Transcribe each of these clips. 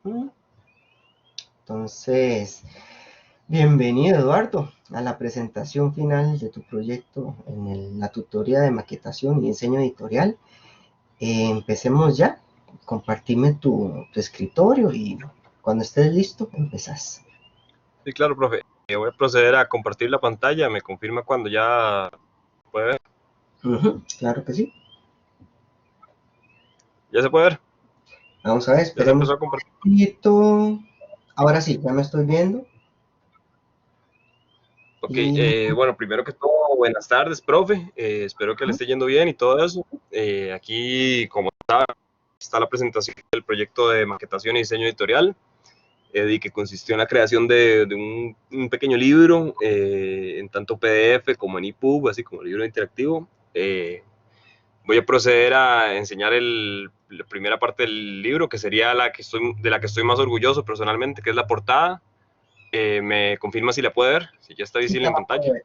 Ujú. Entonces, bienvenido Eduardo a la presentación final de tu proyecto en la tutoría de maquetación y diseño editorial. Empecemos ya. Compartime tu escritorio y cuando estés listo, empezás. Sí, claro, profe. Voy a proceder a compartir la pantalla. Me confirma cuando ya puede ver. Claro que sí. ¿Ya se puede ver? Vamos a ver, ¿Ya se esperemos empezó un a compartir? poquito. Ahora sí, ya me estoy viendo. Ok, Y bueno, primero que todo, buenas tardes, profe. Espero que le esté yendo bien y todo eso. Aquí, como está la presentación del proyecto de maquetación y diseño editorial, y que consistió en la creación de un pequeño libro, en tanto PDF como en EPUB, así como libro interactivo. Voy a proceder a enseñar la primera parte del libro, que sería de la que estoy más orgulloso personalmente, que es la portada. Me confirma si la puede ver, si ya está sí, visible ya en la puedo pantalla. ver.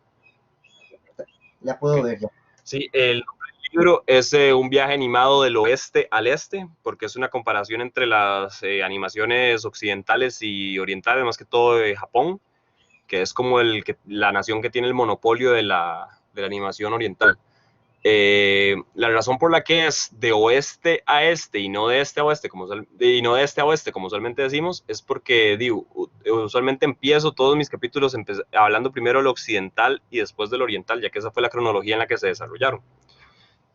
Ya puedo Okay. ver ya. Sí, el nombre del libro es un viaje animado del oeste al este, porque es una comparación entre las animaciones occidentales y orientales, más que todo de Japón, que es como la nación que tiene el monopolio de la animación oriental. La razón por la que es de oeste a este y no de este a oeste, como usualmente decimos, es porque digo, usualmente empiezo todos mis capítulos hablando primero del occidental y después del oriental, ya que esa fue la cronología en la que se desarrollaron.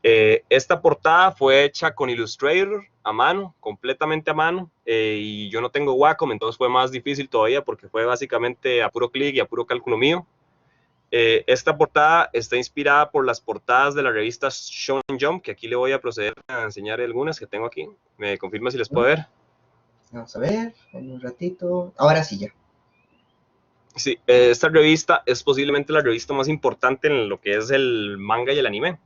Esta portada fue hecha con Illustrator a mano, completamente a mano, y yo no tengo Wacom, entonces fue más difícil todavía porque fue básicamente a puro clic y a puro cálculo mío. Esta portada está inspirada por las portadas de la revista Shonen Jump, que aquí le voy a proceder a enseñar algunas que tengo aquí. Me confirma si les puede ver. Vamos a ver en un ratito. Ahora sí ya. Sí, esta revista es posiblemente la revista más importante en lo que es el manga y el anime,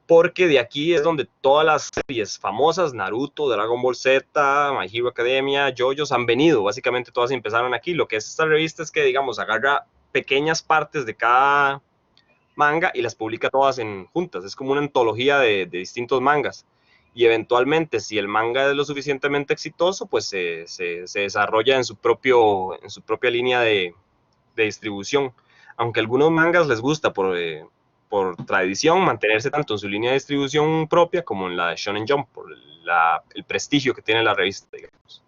porque de aquí es donde todas las series famosas, Naruto, Dragon Ball Z, My Hero Academia, JoJo's, han venido. Básicamente todas empezaron aquí. Lo que es esta revista es que, digamos, agarra pequeñas partes de cada manga y las publica todas juntas. Es como una antología de distintos mangas. Y eventualmente, si el manga es lo suficientemente exitoso, pues se desarrolla en su propia línea de distribución. Aunque a algunos mangas les gusta por tradición mantenerse tanto en su línea de distribución propia como en la de Shonen Jump, por el prestigio que tiene la revista, digamos.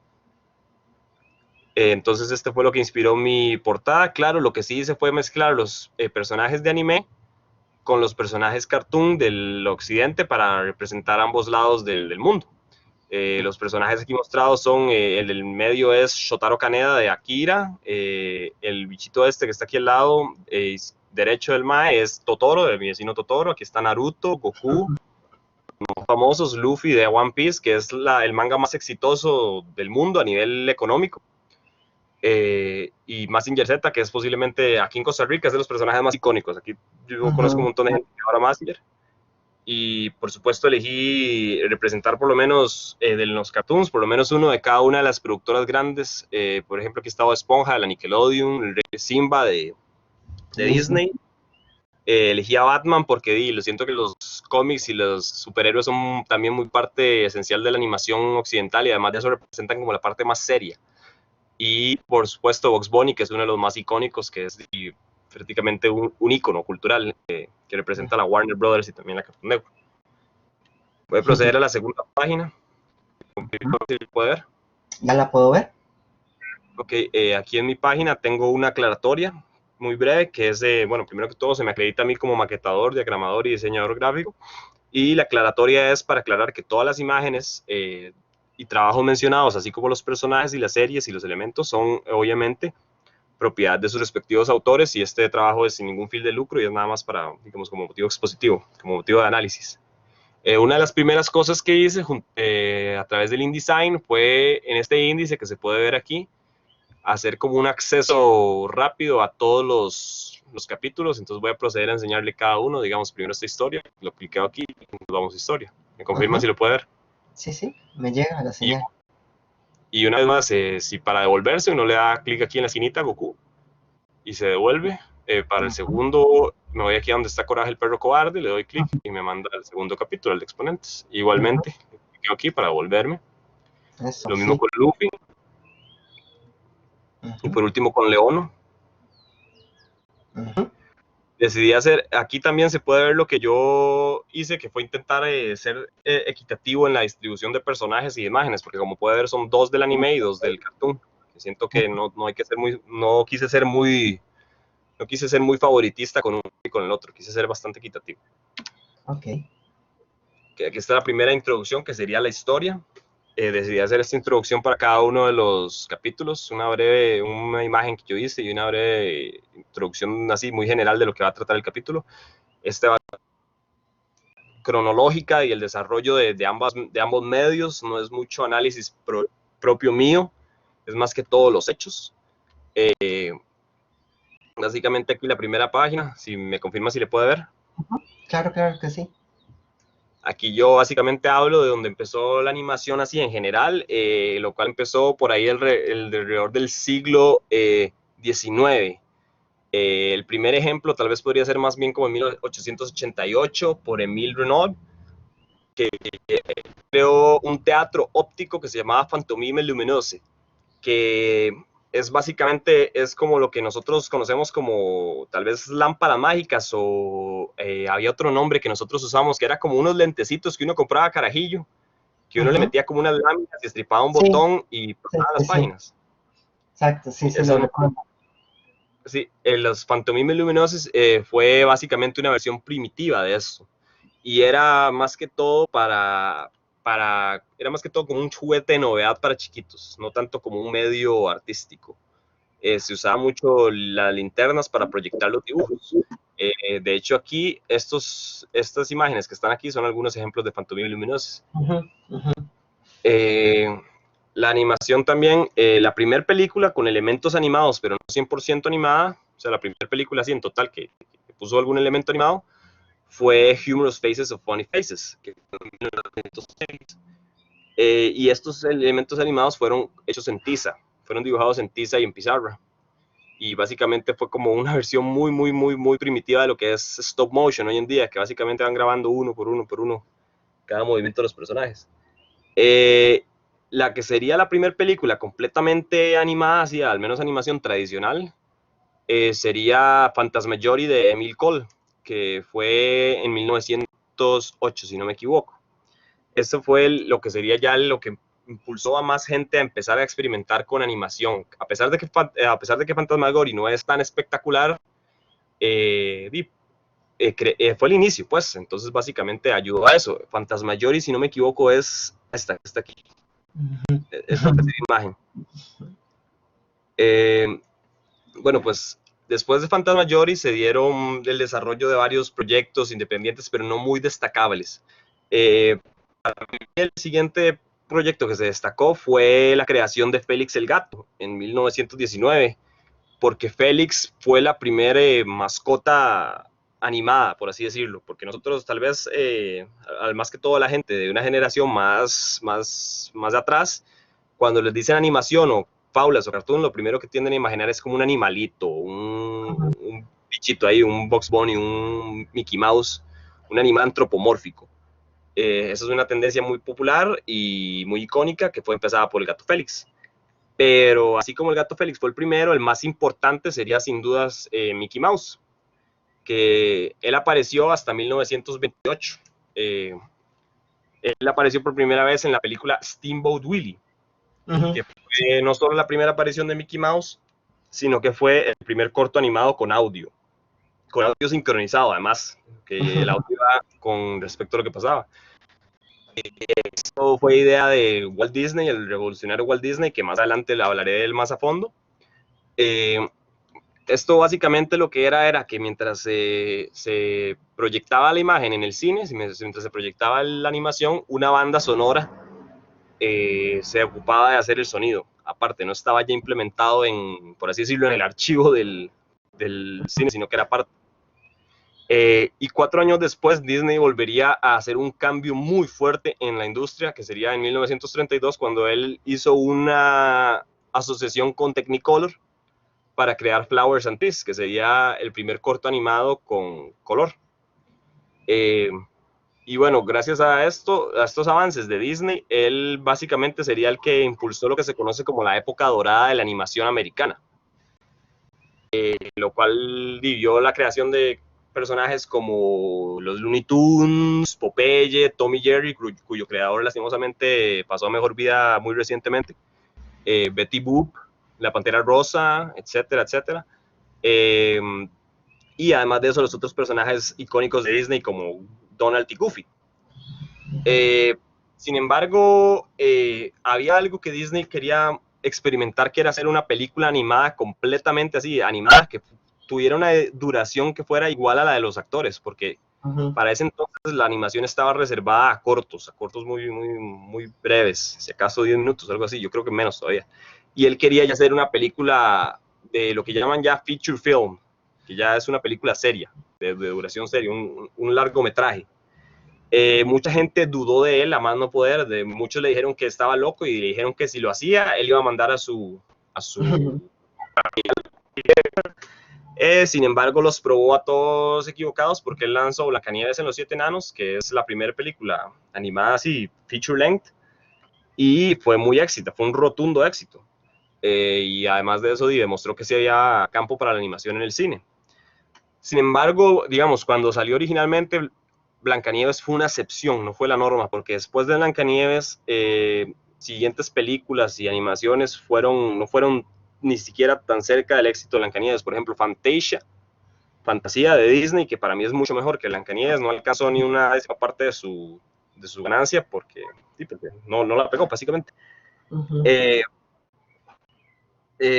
Entonces este fue lo que inspiró mi portada. Claro, lo que sí hice fue mezclar los personajes de anime con los personajes cartoon del occidente para representar ambos lados del mundo. Los personajes aquí mostrados son, el del medio es Shotaro Kaneda de Akira, el bichito este que está aquí al lado, derecho del Mae, es Totoro, del mi vecino Totoro. Aquí está Naruto, Goku, los famosos Luffy de One Piece, que es el manga más exitoso del mundo a nivel económico. Y Mazinger Z, que es posiblemente aquí en Costa Rica, es de los personajes más icónicos. Aquí yo conozco un montón de gente que ahora Mazinger. Y por supuesto elegí representar por lo menos de los cartoons, por lo menos uno de cada una de las productoras grandes. Por ejemplo, aquí estaba Esponja de la Nickelodeon, el Rey Simba de Disney. Elegí a Batman porque lo siento que los cómics y los superhéroes son también muy parte esencial de la animación occidental y además de eso representan como la parte más seria. Y por supuesto Bugs Bunny, que es uno de los más icónicos, que es prácticamente un ícono cultural que representa a la Warner Brothers y también la Cartoon Network. Voy a proceder a la segunda página. Poder. ¿Ya la puedo ver? Ok, aquí en mi página tengo una aclaratoria muy breve que es bueno, primero que todo se me acredita a mí como maquetador, diagramador y diseñador gráfico, y la aclaratoria es para aclarar que todas las imágenes y trabajos mencionados, así como los personajes y las series y los elementos, son obviamente propiedad de sus respectivos autores, y este trabajo es sin ningún fin de lucro y es nada más para, digamos, como motivo expositivo, como motivo de análisis. Una de las primeras cosas que hice a través del InDesign fue en este índice que se puede ver aquí, hacer como un acceso rápido a todos los capítulos. Entonces voy a proceder a enseñarle cada uno, digamos, primero esta historia, lo cliqueo aquí y nos vamos a historia. ¿Me confirma si lo puede ver? Sí, sí, me llega la Y, señal. y una vez más, si para devolverse uno le da clic aquí en la esquinita, Goku, y se devuelve. Para el segundo, me voy aquí a donde está Coraje el perro cobarde, le doy clic y me manda al segundo capítulo, el de exponentes. Igualmente, cliqueo aquí para devolverme. Eso, Lo mismo sí. con Luffy. y por último con Leono. Decidí hacer, aquí también se puede ver lo que yo hice, que fue intentar ser equitativo en la distribución de personajes y imágenes, porque como puede ver son 2 del anime y 2 del cartoon. Siento que no hay que ser muy, no quise ser muy favoritista con uno y con el otro, quise ser bastante equitativo. Ok. Que aquí está la primera introducción, que sería la historia. Decidí hacer esta introducción para cada uno de los capítulos, una imagen que yo hice y una breve introducción así muy general de lo que va a tratar el capítulo. Este va cronológica y el desarrollo de ambos medios, no es mucho análisis propio mío, es más que todos los hechos. Básicamente aquí la primera página, si me confirma si le puede ver. Claro, claro que sí. Aquí yo básicamente hablo de donde empezó la animación así en general, lo cual empezó por ahí alrededor del siglo XIX. El primer ejemplo tal vez podría ser más bien como en 1888 por Émile Renaud, que creó un teatro óptico que se llamaba Pantomime Lumineuse, que es básicamente, es como lo que nosotros conocemos como tal vez lámparas mágicas o había otro nombre que nosotros usamos, que era como unos lentecitos que uno compraba a carajillo, que uno le metía como unas láminas y estripaba un Sí, botón y sí, pasaba sí, las sí. páginas. Exacto, sí, Sí, sí lo recuerdo. sí, los Pantomime Lumineuse fue básicamente una versión primitiva de eso. Y era más que todo era más que todo como un juguete de novedad para chiquitos, no tanto como un medio artístico. Se usaba mucho las linternas para proyectar los dibujos. De hecho, aquí estas imágenes que están aquí son algunos ejemplos de Pantomime Lumineuse. La animación también, la primera película con elementos animados, pero no 100% animada, o sea, la primera película así en total que puso algún elemento animado, fue Humorous Faces of Funny Faces, que fue en 1906. Y estos elementos animados fueron hechos en tiza, fueron dibujados en tiza y en pizarra. Y básicamente fue como una versión muy, muy, muy, muy primitiva de lo que es stop motion hoy en día, que básicamente van grabando uno por uno por uno cada movimiento de los personajes. La que sería la primera película completamente animada, así, al menos animación tradicional, sería Phantasmagorie de Emile Cole, que fue en 1908, si no me equivoco. Eso fue lo que sería ya lo que impulsó a más gente a empezar a experimentar con animación. A pesar de que Phantasmagorie no es tan espectacular, fue el inicio, pues. Entonces, básicamente ayudó a eso. Phantasmagorie, si no me equivoco, es esta aquí. Esta imagen. Bueno, pues después de Phantasmagorie se dieron el desarrollo de varios proyectos independientes, pero no muy destacables. El siguiente proyecto que se destacó fue la creación de Félix el Gato en 1919, porque Félix fue la primera mascota animada, por así decirlo, porque nosotros tal vez, más que toda la gente de una generación más atrás, cuando les dicen animación o faulas o cartoon, lo primero que tienden a imaginar es como un animalito, un bichito ahí, un Bugs Bunny, un Mickey Mouse, un animal antropomórfico. Esa es una tendencia muy popular y muy icónica que fue empezada por el Gato Félix. Pero así como el Gato Félix fue el primero, el más importante sería sin dudas Mickey Mouse, que él apareció hasta 1928. Él apareció por primera vez en la película Steamboat Willie, que fue no solo la primera aparición de Mickey Mouse, sino que fue el primer corto animado con audio sincronizado además, que el audio iba con respecto a lo que pasaba. Esto fue idea de Walt Disney, el revolucionario Walt Disney, que más adelante le hablaré de él más a fondo. Esto básicamente lo que era que mientras se proyectaba la imagen en el cine, mientras se proyectaba la animación, una banda sonora se ocupaba de hacer el sonido. Aparte, no estaba ya implementado por así decirlo, en el archivo del cine, sino que era parte. Y 4 años después, Disney volvería a hacer un cambio muy fuerte en la industria, que sería en 1932, cuando él hizo una asociación con Technicolor para crear Flowers and Peace, que sería el primer corto animado con color. Y bueno, gracias a esto, a estos avances de Disney, él básicamente sería el que impulsó lo que se conoce como la época dorada de la animación americana, lo cual vivió la creación de personajes como los Looney Tunes, Popeye, Tom y Jerry, cuyo creador lastimosamente pasó a mejor vida muy recientemente, Betty Boop, la Pantera Rosa, etcétera, etcétera. Eh, y además de eso, los otros personajes icónicos de Disney como Donald y Goofy. Eh, Sin embargo, había algo que Disney quería experimentar, que era hacer una película animada completamente así, animada, que tuviera una duración que fuera igual a la de los actores, porque para ese entonces la animación estaba reservada a cortos muy, muy, muy breves, si acaso 10 minutos, algo así, yo creo que menos todavía. Y él quería ya hacer una película de lo que llaman ya feature film, que ya es una película seria, de duración seria, un largometraje. Mucha gente dudó de él, a más no poder, muchos le dijeron que estaba loco y le dijeron que si lo hacía, él iba a mandar a su sin embargo, los probó a todos equivocados porque él lanzó Blancanieves en los Siete Enanos, que es la primera película animada así, feature length, y fue muy éxito, fue un rotundo éxito. Y además de eso, demostró que sí había campo para la animación en el cine. Sin embargo, digamos, cuando salió originalmente, Blancanieves fue una excepción, no fue la norma, porque después de Blancanieves, siguientes películas y animaciones no fueron ni siquiera tan cerca del éxito de Blancanieves. Por ejemplo, Fantasía de Disney, que para mí es mucho mejor que Blancanieves, no alcanzó ni una décima parte de su ganancia porque, sí, porque no la pegó, básicamente. Eh,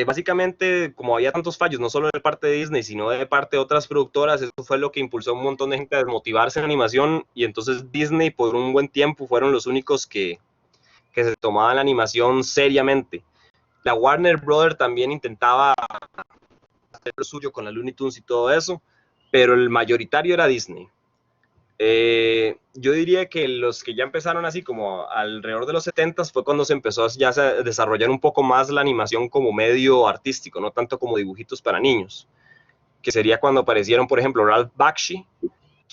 Básicamente, como había tantos fallos, no solo de parte de Disney, sino de parte de otras productoras, eso fue lo que impulsó a un montón de gente a desmotivarse en animación, y entonces Disney por un buen tiempo fueron los únicos que se tomaban la animación seriamente. La Warner Brothers también intentaba hacer lo suyo con la Looney Tunes y todo eso, pero el mayoritario era Disney. Yo diría que los que ya empezaron así como alrededor de los 70 fue cuando se empezó ya a desarrollar un poco más la animación como medio artístico, no tanto como dibujitos para niños, que sería cuando aparecieron, por ejemplo, Ralph Bakshi,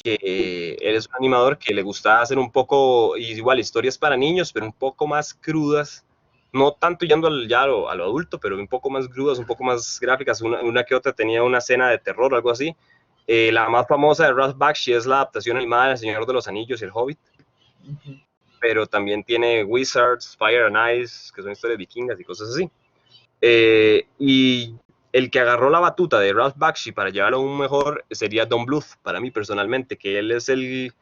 que él es un animador que le gustaba hacer un poco, igual, historias para niños, pero un poco más crudas, no tanto yendo a lo adulto, pero un poco más crudas, un poco más gráficas, una que otra tenía una escena de terror o algo así. La más famosa de Ralph Bakshi es la adaptación animada del Señor de los Anillos y el Hobbit, pero también tiene Wizards, Fire and Ice, que son historias vikingas y cosas así. Y el que agarró la batuta de Ralph Bakshi para llevarlo aún mejor sería Don Bluth, para mí personalmente, que él es el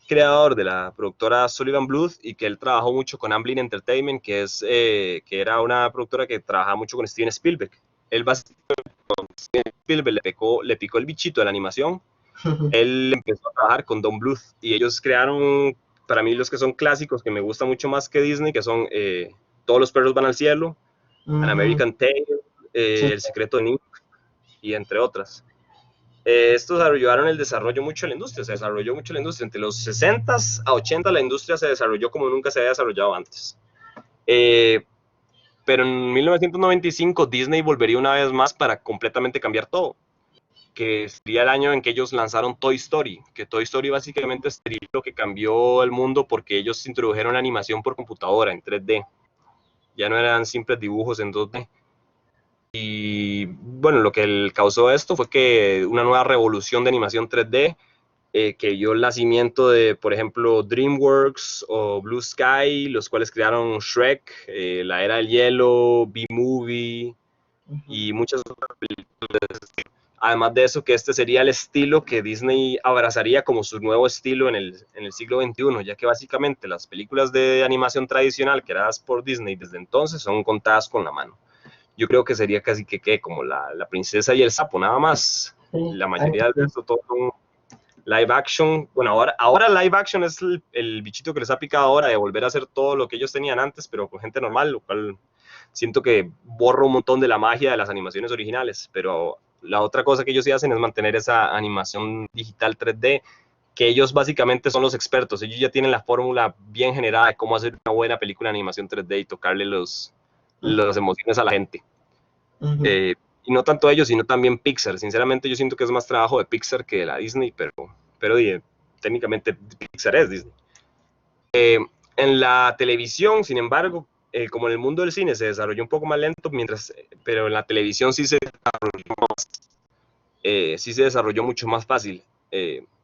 creador de la productora Sullivan Bluth y que él trabajó mucho con Amblin Entertainment, que era una productora que trabajaba mucho con Steven Spielberg. Él básicamente con Steven Spielberg le picó el bichito de la animación. Él empezó a trabajar con Don Bluth y ellos crearon, para mí, los que son clásicos, que me gusta mucho más que Disney, que son Todos los perros van al cielo, An American Tail, Sí. El secreto de Nick, y entre otras. Estos ayudaron el desarrollo mucho de la industria, se desarrolló mucho la industria. Entre los 60s a 80 la industria se desarrolló como nunca se había desarrollado antes. Pero en 1995 Disney volvería una vez más para completamente cambiar todo, que sería el año en que ellos lanzaron Toy Story, que Toy Story básicamente es lo que cambió el mundo porque ellos introdujeron animación por computadora en 3D. Ya no eran simples dibujos en 2D. Y bueno, lo que causó esto fue que una nueva revolución de animación 3D, que vio el nacimiento de, por ejemplo, DreamWorks o Blue Sky, los cuales crearon Shrek, La Era del Hielo, B-Movie y muchas otras películas. Además de eso, que este sería el estilo que Disney abrazaría como su nuevo estilo en el siglo XXI, ya que básicamente las películas de animación tradicional creadas por Disney desde entonces son contadas con la mano. Yo creo que sería casi que como la princesa y el sapo, nada más. Sí, La mayoría del resto todo son live action. Bueno, ahora live action es el bichito que les ha picado ahora de volver a hacer todo lo que ellos tenían antes, pero con gente normal, lo cual siento que borra un montón de la magia de las animaciones originales. Pero la otra cosa que ellos sí hacen es mantener esa animación digital 3D, que ellos básicamente son los expertos. Ellos ya tienen la fórmula bien generada de cómo hacer una buena película de animación 3D y tocarle las emociones a la gente. Y no tanto ellos, sino también Pixar. Sinceramente, yo siento que es más trabajo de Pixar que de la Disney, pero técnicamente Pixar es Disney. En la televisión, sin embargo, como en el mundo del cine se desarrolló un poco más lento, pero en la televisión sí se desarrolló mucho más fácil.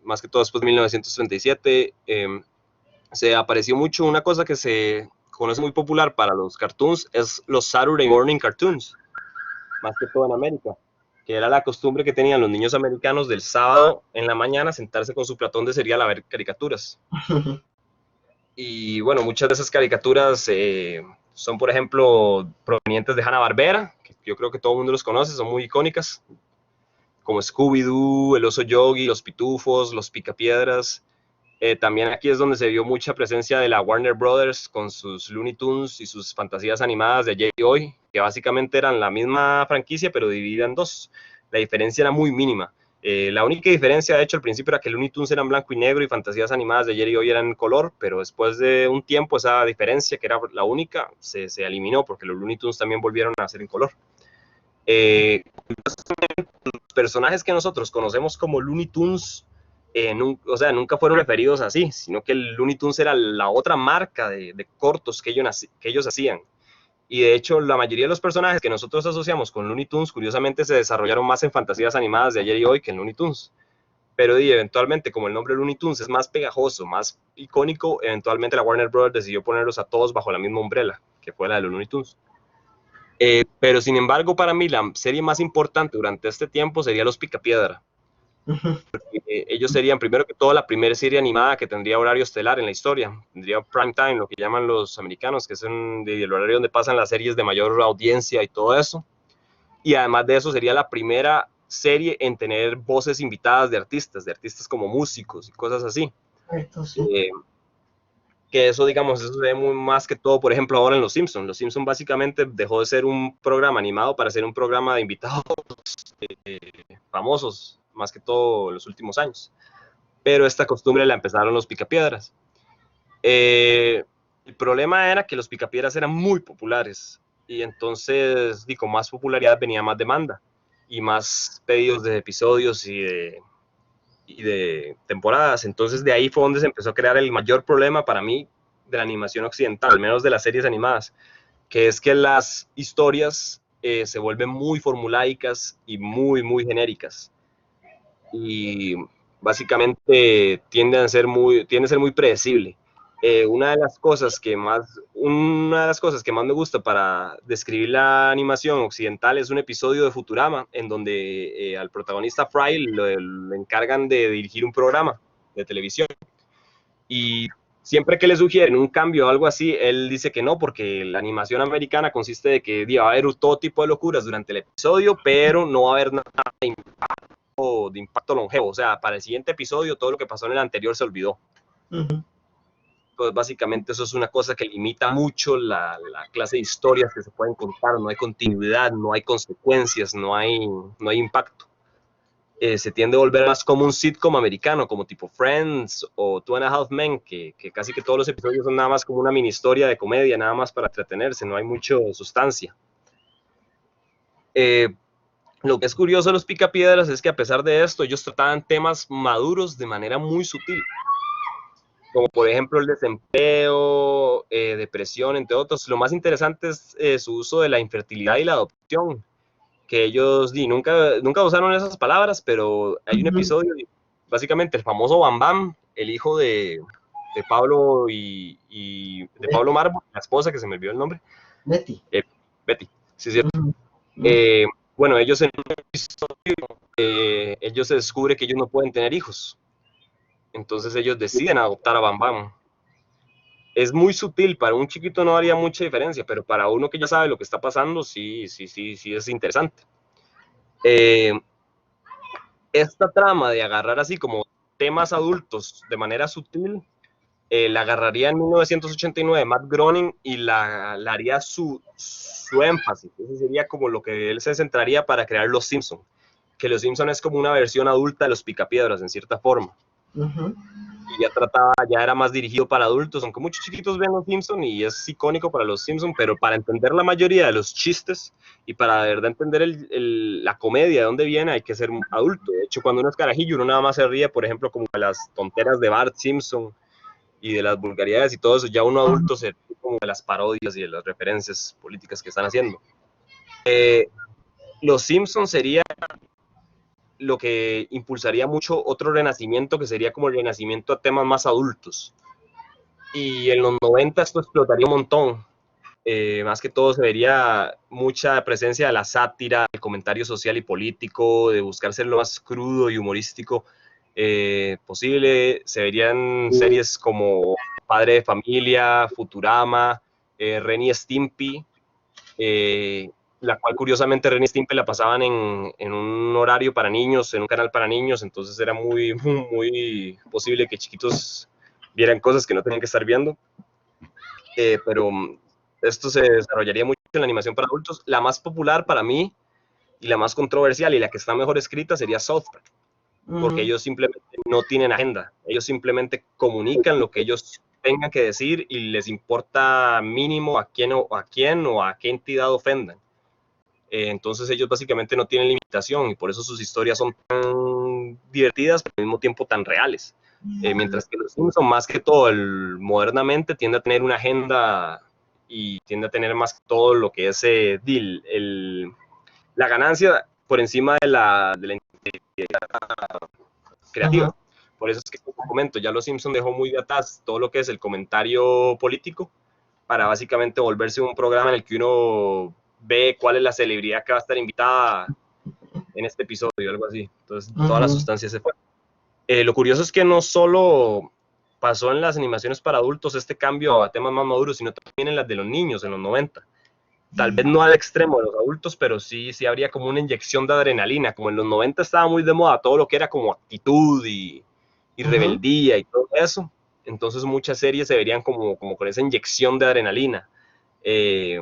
Más que todo después de 1937, se apareció mucho una cosa que se conoce muy popular para los cartoons, es los Saturday Morning Cartoons, más que todo en América, que era la costumbre que tenían los niños americanos del sábado en la mañana sentarse con su platón de cereal a ver caricaturas. Y bueno, muchas de esas caricaturas son, por ejemplo, provenientes de Hanna-Barbera, que yo creo que todo el mundo los conoce, son muy icónicas, como Scooby-Doo, el oso Yogi, los Pitufos, los Picapiedras. También aquí es donde se vio mucha presencia de la Warner Brothers con sus Looney Tunes y sus fantasías animadas de ayer y hoy, que básicamente eran la misma franquicia, pero dividida en dos. La diferencia era muy mínima. La única diferencia, de hecho, al principio era que Looney Tunes eran blanco y negro y fantasías animadas de ayer y hoy eran en color, pero después de un tiempo esa diferencia, que era la única, se eliminó porque los Looney Tunes también volvieron a ser en color. Los personajes que nosotros conocemos como Looney Tunes, o sea, nunca fueron referidos así, sino que el Looney Tunes era la otra marca de cortos que ellos hacían. Y de hecho, la mayoría de los personajes que nosotros asociamos con Looney Tunes, curiosamente, se desarrollaron más en fantasías animadas de ayer y hoy que en Looney Tunes. Pero eventualmente, como el nombre Looney Tunes es más pegajoso, más icónico, eventualmente la Warner Bros. Decidió ponerlos a todos bajo la misma umbrella, que fue la de los Looney Tunes. Pero sin embargo, para mí la serie más importante durante este tiempo sería Los Picapiedra. Ellos serían, primero que todo, la primera serie animada que tendría horario estelar en la historia. Tendría prime time, lo que llaman los americanos, que es el horario donde pasan las series de mayor audiencia y todo eso. Y además de eso, sería la primera serie en tener voces invitadas de artistas como músicos y cosas así. Sí. Que eso, digamos, eso se ve muy más que todo, por ejemplo, ahora en Los Simpsons. Los Simpsons básicamente dejó de ser un programa animado para ser un programa de invitados famosos, más que todo en los últimos años. Pero esta costumbre la empezaron los Picapiedras. El problema era que los Picapiedras eran muy populares y entonces, con más popularidad venía más demanda y más pedidos de episodios y de temporadas. Entonces de ahí fue donde se empezó a crear el mayor problema para mí de la animación occidental, al menos de las series animadas, que es que las historias se vuelven muy formulaicas y muy genéricas. Y básicamente tiende a ser muy predecible. Una de las cosas que más me gusta para describir la animación occidental es un episodio de Futurama en donde al protagonista Fry le encargan de dirigir un programa de televisión y siempre que le sugieren un cambio o algo así, él dice que no, porque la animación americana consiste de que va a haber todo tipo de locuras durante el episodio, pero no va a haber nada de impacto longevo. O sea, para el siguiente episodio todo lo que pasó en el anterior se olvidó. Pues básicamente eso es una cosa que limita mucho la clase de historias que se pueden contar. No hay continuidad, no hay consecuencias, no hay impacto. Se tiende a volver más como un sitcom americano, como tipo Friends o Two and a Half Men, que casi que todos los episodios son nada más como una mini historia de comedia, nada más para entretenerse, no hay mucha sustancia. Lo que es curioso de los Picapiedras es que a pesar de esto, ellos trataban temas maduros de manera muy sutil, como por ejemplo el desempleo, depresión, entre otros. Lo más interesante es su uso de la infertilidad y la adopción, que ellos nunca usaron esas palabras, pero hay un episodio, básicamente el famoso Bam Bam, el hijo de Pablo y de Pablo Marbo, la esposa, que se me olvidó el nombre. Betty. Betty, sí, es cierto. Bueno, ellos en un episodio, ellos se descubre que ellos no pueden tener hijos. Entonces ellos deciden adoptar a Bam Bam. Es muy sutil, para un chiquito no haría mucha diferencia, pero para uno que ya sabe lo que está pasando, sí es interesante. Esta trama de agarrar así como temas adultos de manera sutil, la agarraría en 1989 Matt Groening y la haría su énfasis. Ese sería como lo que él se centraría para crear Los Simpson, que Los Simpson es como una versión adulta de los Picapiedras en cierta forma. Ujú. y ya era más dirigido para adultos, aunque muchos chiquitos ven los Simpson y es icónico para los Simpson, pero para entender la mayoría de los chistes y para de verdad entender la comedia, de dónde viene, hay que ser adulto. De hecho, cuando uno es carajillo, uno nada más se ríe, por ejemplo, como de las tonteras de Bart Simpson y de las vulgaridades y todo eso, ya uno adulto se ríe como de las parodias y de las referencias políticas que están haciendo. Los Simpsons sería lo que impulsaría mucho otro renacimiento, que sería como el renacimiento a temas más adultos. Y en los 90 esto explotaría un montón. Más que todo se vería mucha presencia de la sátira, el comentario social y político, de buscar ser lo más crudo y humorístico posible. Se verían series como Padre de Familia, Futurama, Ren y Stimpy, la cual curiosamente Ren y Stimpy la pasaban en un horario para niños, en un canal para niños, entonces era muy posible que chiquitos vieran cosas que no tenían que estar viendo. Pero esto se desarrollaría mucho en la animación para adultos. La más popular para mí y la más controversial y la que está mejor escrita sería South Park, porque Ujú. ellos simplemente no tienen agenda, ellos simplemente comunican lo que ellos tengan que decir y les importa mínimo a quién o a qué entidad ofendan. Entonces ellos básicamente no tienen limitación y por eso sus historias son tan divertidas, pero al mismo tiempo tan reales. Mientras que los Simpsons, más que todo, modernamente tiende a tener una agenda y tiende a tener más que todo lo que es la ganancia por encima de la Ujú. creativa. Por eso es que, como comento, ya los Simpsons dejó muy de atrás todo lo que es el comentario político para básicamente volverse un programa en el que uno ve cuál es la celebridad que va a estar invitada en este episodio, algo así. Entonces, toda la Ujú. sustancia se fue. Lo curioso es que no solo pasó en las animaciones para adultos este cambio a temas más maduros, sino también en las de los niños en los 90. Tal vez no al extremo de los adultos, pero sí habría como una inyección de adrenalina. Como en los 90 estaba muy de moda todo lo que era como actitud y Ujú. rebeldía y todo eso. Entonces muchas series se verían como con esa inyección de adrenalina. Eh,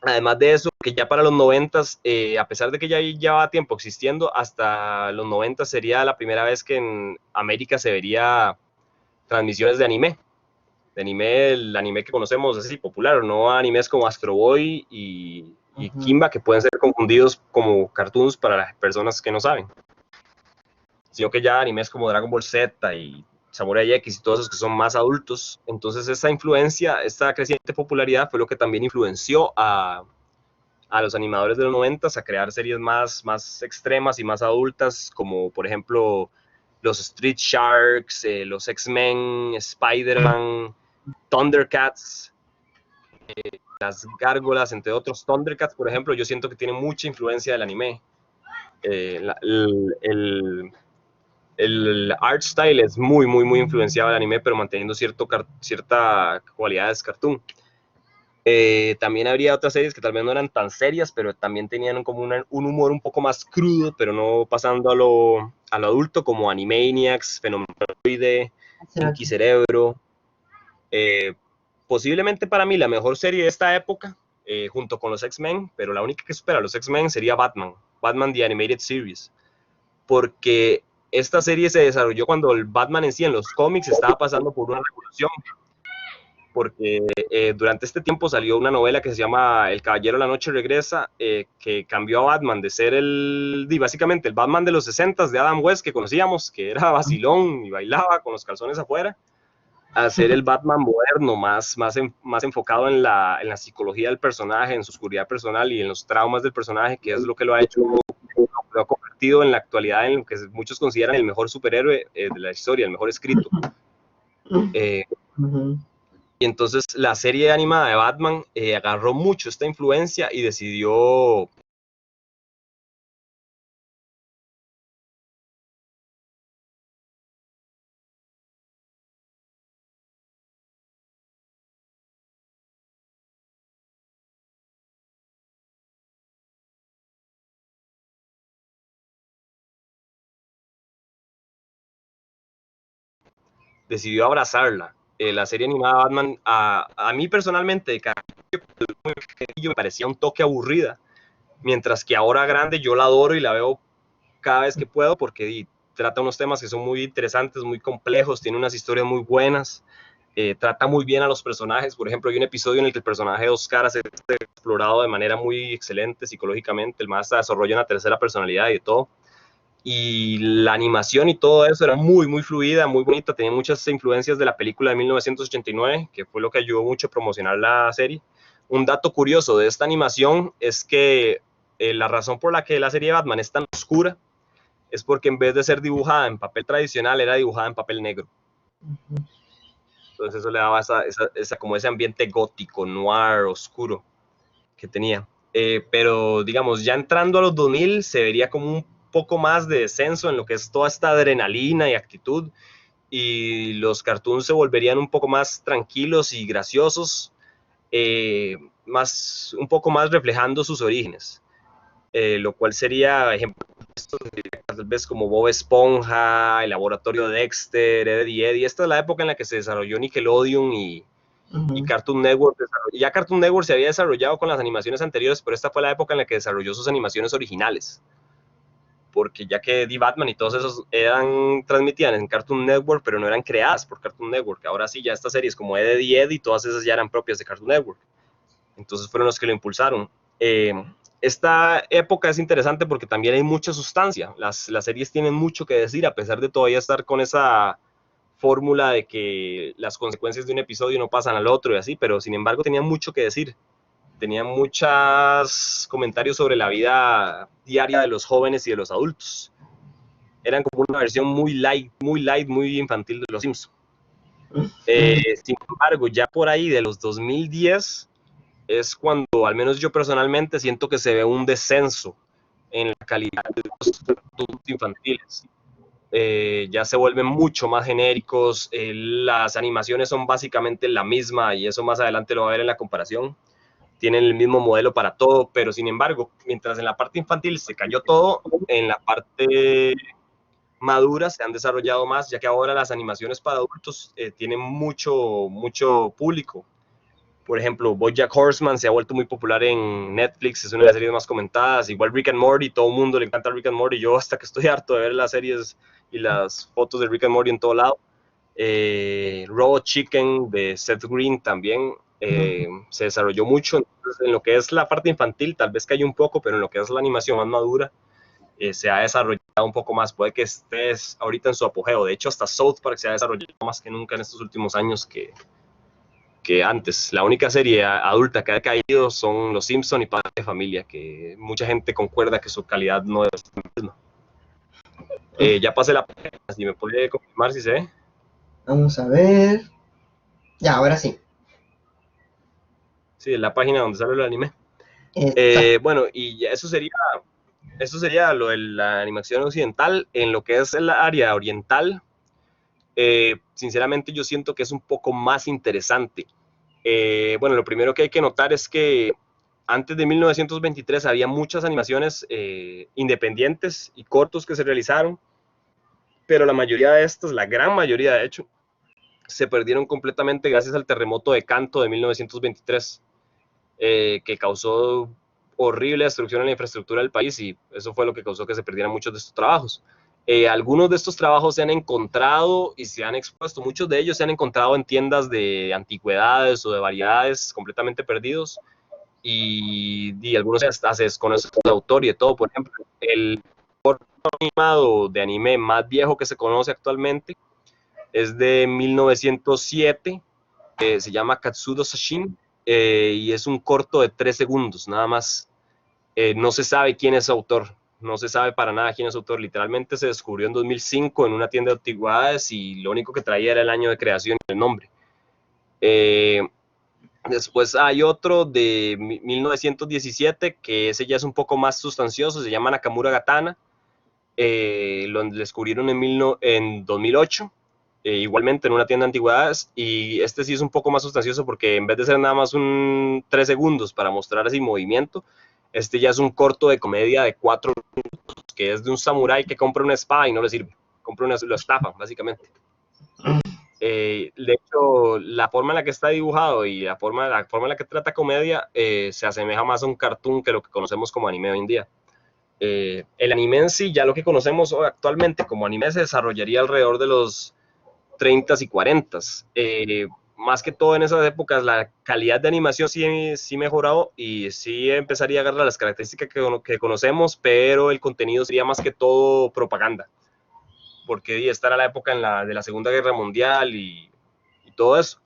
Además de eso, que ya para los 90, a pesar de que ya llevaba tiempo existiendo, hasta los 90 sería la primera vez que en América se vería transmisiones de anime. De anime, el anime que conocemos así popular, no animes como Astro Boy y Ujú. Kimba, que pueden ser confundidos como cartoons para las personas que no saben, sino que ya animes como Dragon Ball Z y Samurai X y todos esos que son más adultos. Entonces esta influencia, esta creciente popularidad fue lo que también influenció a los animadores de los 90 a crear series más extremas y más adultas, como por ejemplo los Street Sharks, los X-Men, Spider-Man, Thundercats, las Gárgolas, entre otros. Thundercats, por ejemplo, yo siento que tiene mucha influencia del anime. El art style es muy influenciado del anime, pero manteniendo cierta cualidad de cartoon. También habría otras series que tal vez no eran tan serias, pero también tenían como un humor un poco más crudo, pero no pasando a lo adulto, como Animaniacs, Fenomenoide, Pinky Cierto. Cerebro. Eh, Posiblemente para mí la mejor serie de esta época, junto con los X-Men, pero la única que supera a los X-Men sería Batman The Animated Series, porque esta serie se desarrolló cuando el Batman en sí en los cómics estaba pasando por una revolución, porque durante este tiempo salió una novela que se llama El Caballero de la Noche Regresa, que cambió a Batman de ser básicamente el Batman de los 60 de Adam West que conocíamos, que era vacilón y bailaba con los calzones afuera, a ser el Batman moderno, más enfocado en la psicología del personaje, en su oscuridad personal y en los traumas del personaje, que es lo que lo ha hecho, lo ha convertido en la actualidad en lo que muchos consideran el mejor superhéroe de la historia, el mejor escrito. Eh, Ujú. Y entonces la serie animada de Batman agarró mucho esta influencia y decidió abrazarla. La serie animada de Batman, a mí personalmente, de me parecía un toque aburrida, mientras que ahora grande yo la adoro y la veo cada vez que puedo porque trata unos temas que son muy interesantes, muy complejos, tiene unas historias muy buenas, trata muy bien a los personajes. Por ejemplo, hay un episodio en el que el personaje de Oscar es explorado de manera muy excelente psicológicamente, el más desarrolla una tercera personalidad y de todo. Y la animación y todo eso era muy, muy fluida, muy bonita, tenía muchas influencias de la película de 1989, que fue lo que ayudó mucho a promocionar la serie. Un dato curioso de esta animación es que la razón por la que la serie de Batman es tan oscura es porque en vez de ser dibujada en papel tradicional, era dibujada en papel negro. Entonces eso le daba como ese ambiente gótico, noir, oscuro que tenía. Pero digamos, ya entrando a los 2000 se vería como un poco más de descenso en lo que es toda esta adrenalina y actitud, y los cartoons se volverían un poco más tranquilos y graciosos, un poco más reflejando sus orígenes, lo cual sería ejemplo tal vez como Bob Esponja, el laboratorio de Dexter, Eddie. Esta es la época en la que se desarrolló Nickelodeon y Cartoon Network. Ya Cartoon Network se había desarrollado con las animaciones anteriores, pero esta fue la época en la que desarrolló sus animaciones originales, porque ya que The Batman y todos esos eran transmitidas en Cartoon Network, pero no eran creadas por Cartoon Network. Ahora sí, ya estas series como Eddie y todas esas ya eran propias de Cartoon Network. Entonces fueron los que lo impulsaron. Esta época es interesante porque también hay mucha sustancia. Las series tienen mucho que decir, a pesar de todavía estar con esa fórmula de que las consecuencias de un episodio no pasan al otro y así, pero sin embargo tenían mucho que decir. Tenían muchos comentarios sobre la vida diaria de los jóvenes y de los adultos. Eran como una versión muy light, muy infantil de Los Simpsons. Sin embargo, ya por ahí de los 2010 es cuando, al menos yo personalmente, siento que se ve un descenso en la calidad de los productos infantiles. Ya se vuelven mucho más genéricos, las animaciones son básicamente la misma, y eso más adelante lo va a ver en la comparación. Tienen el mismo modelo para todo, pero sin embargo, mientras en la parte infantil se cayó todo, en la parte madura se han desarrollado más, ya que ahora las animaciones para adultos tienen mucho público. Por ejemplo, BoJack Horseman se ha vuelto muy popular en Netflix, es una de las series más comentadas. Igual Rick and Morty, todo el mundo le encanta Rick and Morty. Yo hasta que estoy harto de ver las series y las fotos de Rick and Morty en todo lado. Robot Chicken de Seth Green también se desarrolló mucho. Entonces, en lo que es la parte infantil, tal vez cayó un poco, pero en lo que es la animación más madura, se ha desarrollado un poco más. Puede que estés ahorita en su apogeo. De hecho, hasta South Park se ha desarrollado más que nunca en estos últimos años que antes. La única serie adulta que ha caído son Los Simpson y Padre de Familia, que mucha gente concuerda que su calidad no es la misma. Ya pasé la página, si me puede confirmar si se ve. Vamos a ver. Ya, ahora sí. Sí, la página donde sale el anime. Bueno, y ya eso sería lo de la animación occidental. En lo que es el área oriental, sinceramente yo siento que es un poco más interesante. Bueno, lo primero que hay que notar es que antes de 1923 había muchas animaciones independientes y cortos que se realizaron, pero la mayoría de estos, la gran mayoría de hecho, se perdieron completamente gracias al terremoto de Kanto de 1923, que causó horrible destrucción en la infraestructura del país, y eso fue lo que causó que se perdieran muchos de estos trabajos. Algunos de estos trabajos se han encontrado y se han expuesto, muchos de ellos se han encontrado en tiendas de antigüedades o de variedades completamente perdidos, y algunos hasta se desconocen de autor y de todo. Por ejemplo, el corto animado de anime más viejo que se conoce actualmente es de 1907, se llama Katsudo Sashin, y es un corto de 3 segundos, nada más. No se sabe quién es autor, no se sabe para nada quién es autor. Literalmente se descubrió en 2005 en una tienda de antigüedades, y lo único que traía era el año de creación y el nombre. Después hay otro de 1917, que ese ya es un poco más sustancioso, se llama Nakamura Gatana. Lo descubrieron en 2008, igualmente en una tienda de antigüedades, y este sí es un poco más sustancioso porque en vez de ser nada más un 3 segundos para mostrar así movimiento, este ya es un corto de comedia de 4 minutos, que es de un samurái que compra una espada y no le sirve, lo estafan básicamente. De hecho, la forma en la que está dibujado y la forma en la que trata comedia se asemeja más a un cartoon que lo que conocemos como anime hoy en día. El anime en sí, ya lo que conocemos actualmente como anime, se desarrollaría alrededor de los 30s y 40s. Más que todo en esas épocas, la calidad de animación sí mejorado y sí empezaría a agarrar las características que conocemos, pero el contenido sería más que todo propaganda, porque esta era la época de la Segunda Guerra Mundial y todo eso.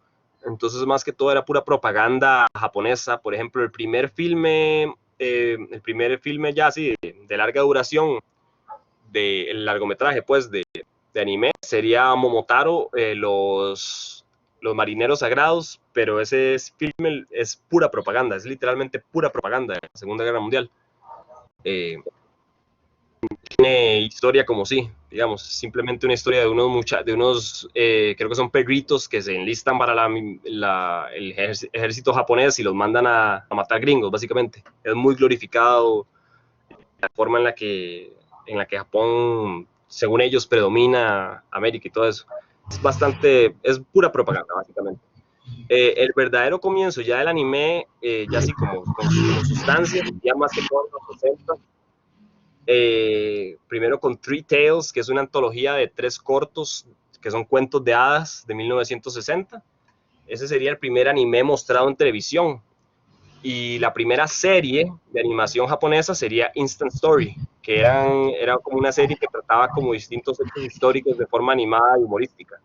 Entonces, más que todo era pura propaganda japonesa. Por ejemplo, el primer filme ya así de larga duración, el largometraje pues de anime, sería Momotaro, los marineros sagrados, pero ese filme es pura propaganda, es literalmente pura propaganda de la Segunda Guerra Mundial. Tiene historia como sí, digamos, simplemente una historia de unos creo que son perritos que se enlistan para el ejército japonés y los mandan a matar gringos, básicamente. Es muy glorificado la forma en la que Japón, según ellos, predomina América y todo eso. Es pura propaganda, básicamente. El verdadero comienzo ya del anime, ya así como sustancia, ya más que todo en los 60, primero con Three Tales, que es una antología de 3 cortos, que son cuentos de hadas de 1960. Ese sería el primer anime mostrado en televisión. Y la primera serie de animación japonesa sería Instant Story, que era como una serie que trataba como distintos hechos históricos de forma animada y humorística.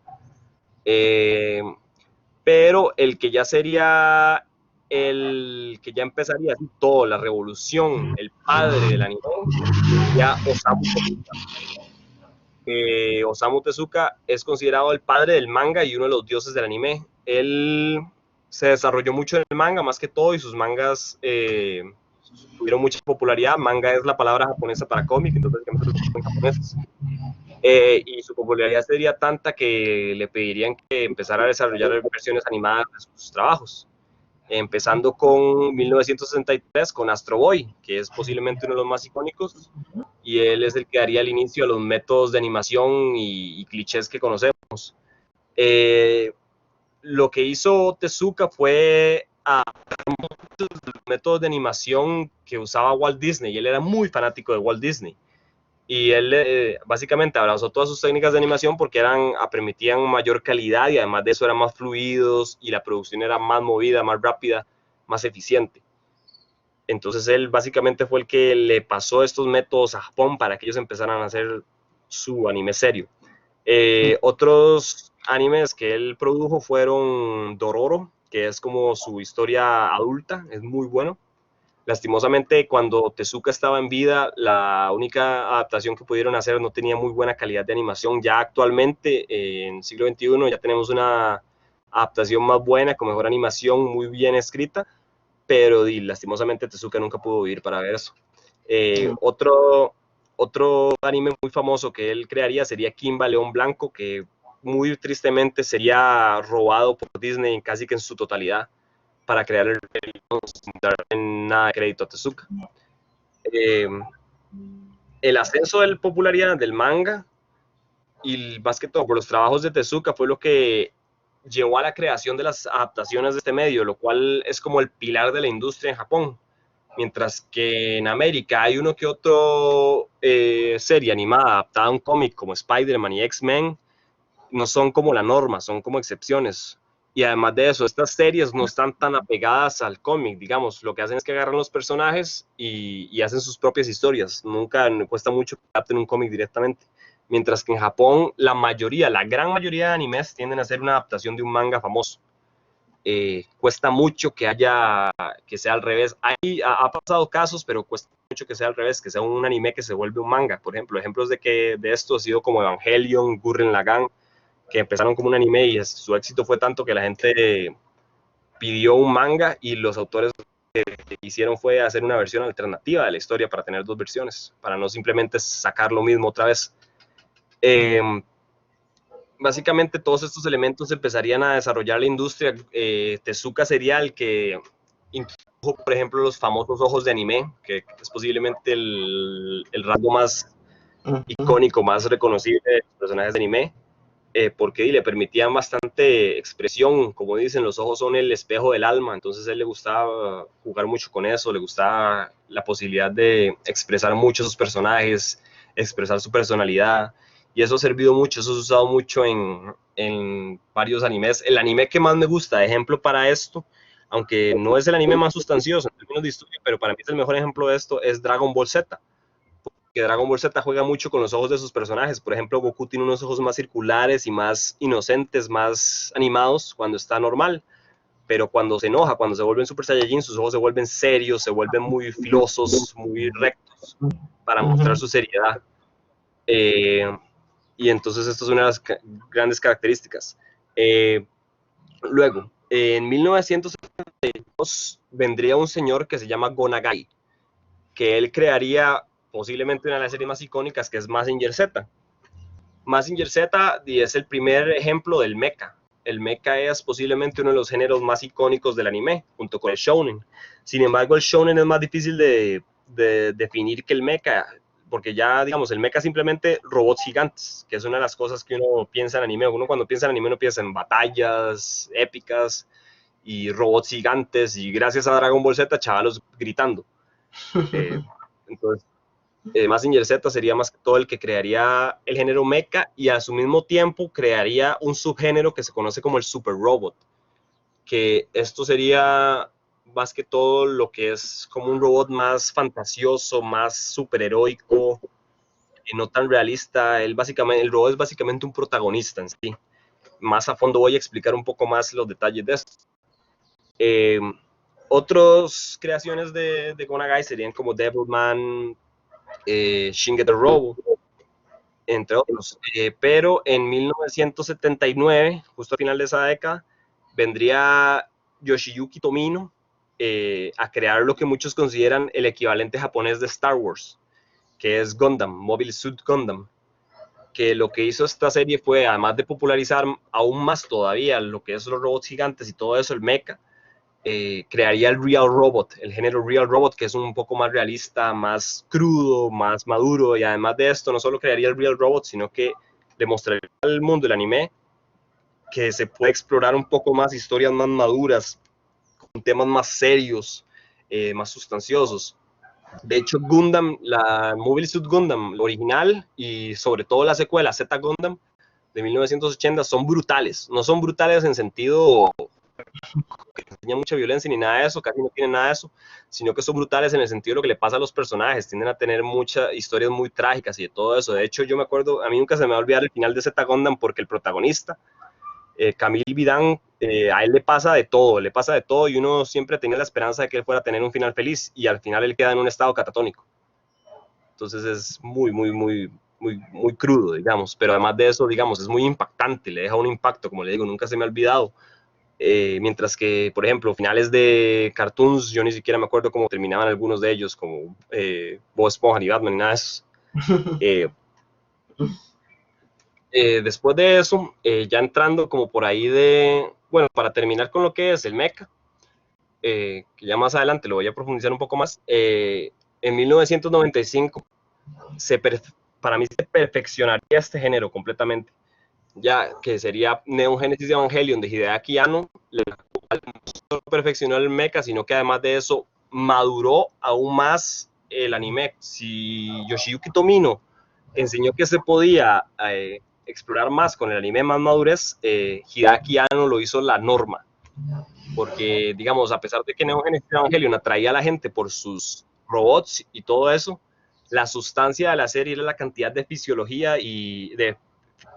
Pero el que ya sería el que ya empezaría así todo, la revolución, el padre del anime, sería Osamu Tezuka. Osamu Tezuka es considerado el padre del manga y uno de los dioses del anime. Él se desarrolló mucho en el manga, más que todo, y sus mangas tuvieron mucha popularidad. Manga es la palabra japonesa para cómic, entonces son japoneses. Y su popularidad sería tanta que le pedirían que empezara a desarrollar versiones animadas de sus trabajos, empezando con 1963 con Astro Boy, que es posiblemente uno de los más icónicos, y él es el que daría el inicio a los métodos de animación y clichés que conocemos. Lo que hizo Tezuka fue muchos métodos de animación que usaba Walt Disney, y él era muy fanático de Walt Disney. Y él básicamente abrazó todas sus técnicas de animación porque permitían mayor calidad y además de eso eran más fluidos y la producción era más movida, más rápida, más eficiente. Entonces él básicamente fue el que le pasó estos métodos a Japón para que ellos empezaran a hacer su anime serio. Otros animes que él produjo fueron Dororo, que es como su historia adulta, es muy bueno. Lastimosamente, cuando Tezuka estaba en vida, la única adaptación que pudieron hacer no tenía muy buena calidad de animación. Ya actualmente, en el siglo XXI, ya tenemos una adaptación más buena, con mejor animación, muy bien escrita, pero lastimosamente Tezuka nunca pudo vivir para ver eso. Otro anime muy famoso que él crearía sería Kimba León Blanco, que muy tristemente sería robado por Disney casi que en su totalidad para crear el sin dar nada de crédito a Tezuka. El ascenso de la popularidad del manga y más que todo por los trabajos de Tezuka fue lo que llevó a la creación de las adaptaciones de este medio, lo cual es como el pilar de la industria en Japón. Mientras que en América hay uno que otro serie animada adaptada a un cómic como Spider-Man y X-Men, no son como la norma, son como excepciones. Y además de eso, estas series no están tan apegadas al cómic, digamos, lo que hacen es que agarran los personajes y hacen sus propias historias. Nunca cuesta mucho que adapten un cómic directamente. Mientras que en Japón, la gran mayoría de animes tienden a ser una adaptación de un manga famoso. Cuesta mucho que sea al revés. Ha pasado casos, pero cuesta mucho que sea al revés, que sea un anime que se vuelve un manga. Por ejemplo, ejemplos de esto ha sido como Evangelion, Gurren Lagann, que empezaron como un anime y su éxito fue tanto que la gente pidió un manga y los autores que hicieron fue hacer una versión alternativa de la historia para tener 2 versiones, para no simplemente sacar lo mismo otra vez. Básicamente todos estos elementos empezarían a desarrollar la industria. Tezuka sería el que introdujo, por ejemplo, los famosos ojos de anime, que es posiblemente el rasgo más icónico, más reconocible de los personajes de anime. porque le permitían bastante expresión, como dicen, los ojos son el espejo del alma, entonces a él le gustaba jugar mucho con eso, le gustaba la posibilidad de expresar mucho sus personajes, expresar su personalidad, y eso ha servido mucho, eso se ha usado mucho en varios animes. El anime que más me gusta, de ejemplo para esto, aunque no es el anime más sustancioso en términos de historia, pero para mí es el mejor ejemplo de esto, es Dragon Ball Z, que Dragon Ball Z juega mucho con los ojos de sus personajes. Por ejemplo, Goku tiene unos ojos más circulares y más inocentes, más animados cuando está normal, pero cuando se enoja, cuando se vuelve en Super Saiyajin, sus ojos se vuelven serios, se vuelven muy filosos, muy rectos, para mostrar su seriedad. Eh, y entonces esto es una de las grandes características. Luego, en 1972 vendría un señor que se llama Go Nagai, que él crearía posiblemente una de las series más icónicas, que es Mazinger Z. Mazinger Z es el primer ejemplo del mecha. El mecha es posiblemente uno de los géneros más icónicos del anime, junto con el shounen. Sin embargo, el shounen es más difícil de definir que el mecha, porque ya, digamos, el mecha es simplemente robots gigantes, que es una de las cosas que uno piensa en anime. Uno cuando piensa en anime, uno piensa en batallas épicas y robots gigantes, y gracias a Dragon Ball Z, chavalos gritando. Entonces, Mazinger Z sería más que todo el que crearía el género mecha y a su mismo tiempo crearía un subgénero que se conoce como el super robot, que esto sería más que todo lo que es como un robot más fantasioso, más superheroico, no tan realista. El robot es básicamente un protagonista en sí. Más a fondo voy a explicar un poco más los detalles de esto. Otras creaciones de Go Nagai serían como Devilman, Shingeki Robo, entre otros. Pero en 1979, justo al final de esa década, vendría Yoshiyuki Tomino a crear lo que muchos consideran el equivalente japonés de Star Wars, que es Gundam, Mobile Suit Gundam, que lo que hizo esta serie fue, además de popularizar aún más todavía lo que es los robots gigantes y todo eso, el mecha, crearía el Real Robot, el género Real Robot, que es un poco más realista, más crudo, más maduro, y además de esto, no solo crearía el Real Robot, sino que demostraría al mundo del anime que se puede explorar un poco más historias más maduras, con temas más serios, más sustanciosos. De hecho, Gundam, la Mobile Suit Gundam original y sobre todo la secuela Z Gundam de 1980 son brutales. No son brutales en sentido que enseña mucha violencia ni nada de eso, casi no tiene nada de eso, sino que son brutales en el sentido de lo que le pasa a los personajes, tienden a tener muchas historias muy trágicas y de todo eso. De hecho, yo me acuerdo, a mí nunca se me va a olvidar el final de Z Gundam porque el protagonista, Camille Vidan, a él le pasa de todo y uno siempre tenía la esperanza de que él fuera a tener un final feliz y al final él queda en un estado catatónico. Entonces es muy crudo, digamos, pero además de eso, digamos, es muy impactante, le deja un impacto, como le digo, nunca se me ha olvidado. Mientras que, por ejemplo, finales de cartoons, yo ni siquiera me acuerdo cómo terminaban algunos de ellos, como Bob Esponja ni Batman ni nada de eso. Eh, Después de eso, ya entrando como por ahí bueno, para terminar con lo que es el mecha, que ya más adelante lo voy a profundizar un poco más, en 1995 para mí se perfeccionaría este género completamente, ya que sería Neon Genesis Evangelion de Hideaki Anno, la cual no solo perfeccionó el mecha, sino que además de eso maduró aún más el anime. Si Yoshiyuki Tomino enseñó que se podía explorar más con el anime más madurez, Hideaki Anno lo hizo la norma, porque digamos, a pesar de que Neon Genesis Evangelion atraía a la gente por sus robots y todo eso, la sustancia de la serie era la cantidad de fisiología y de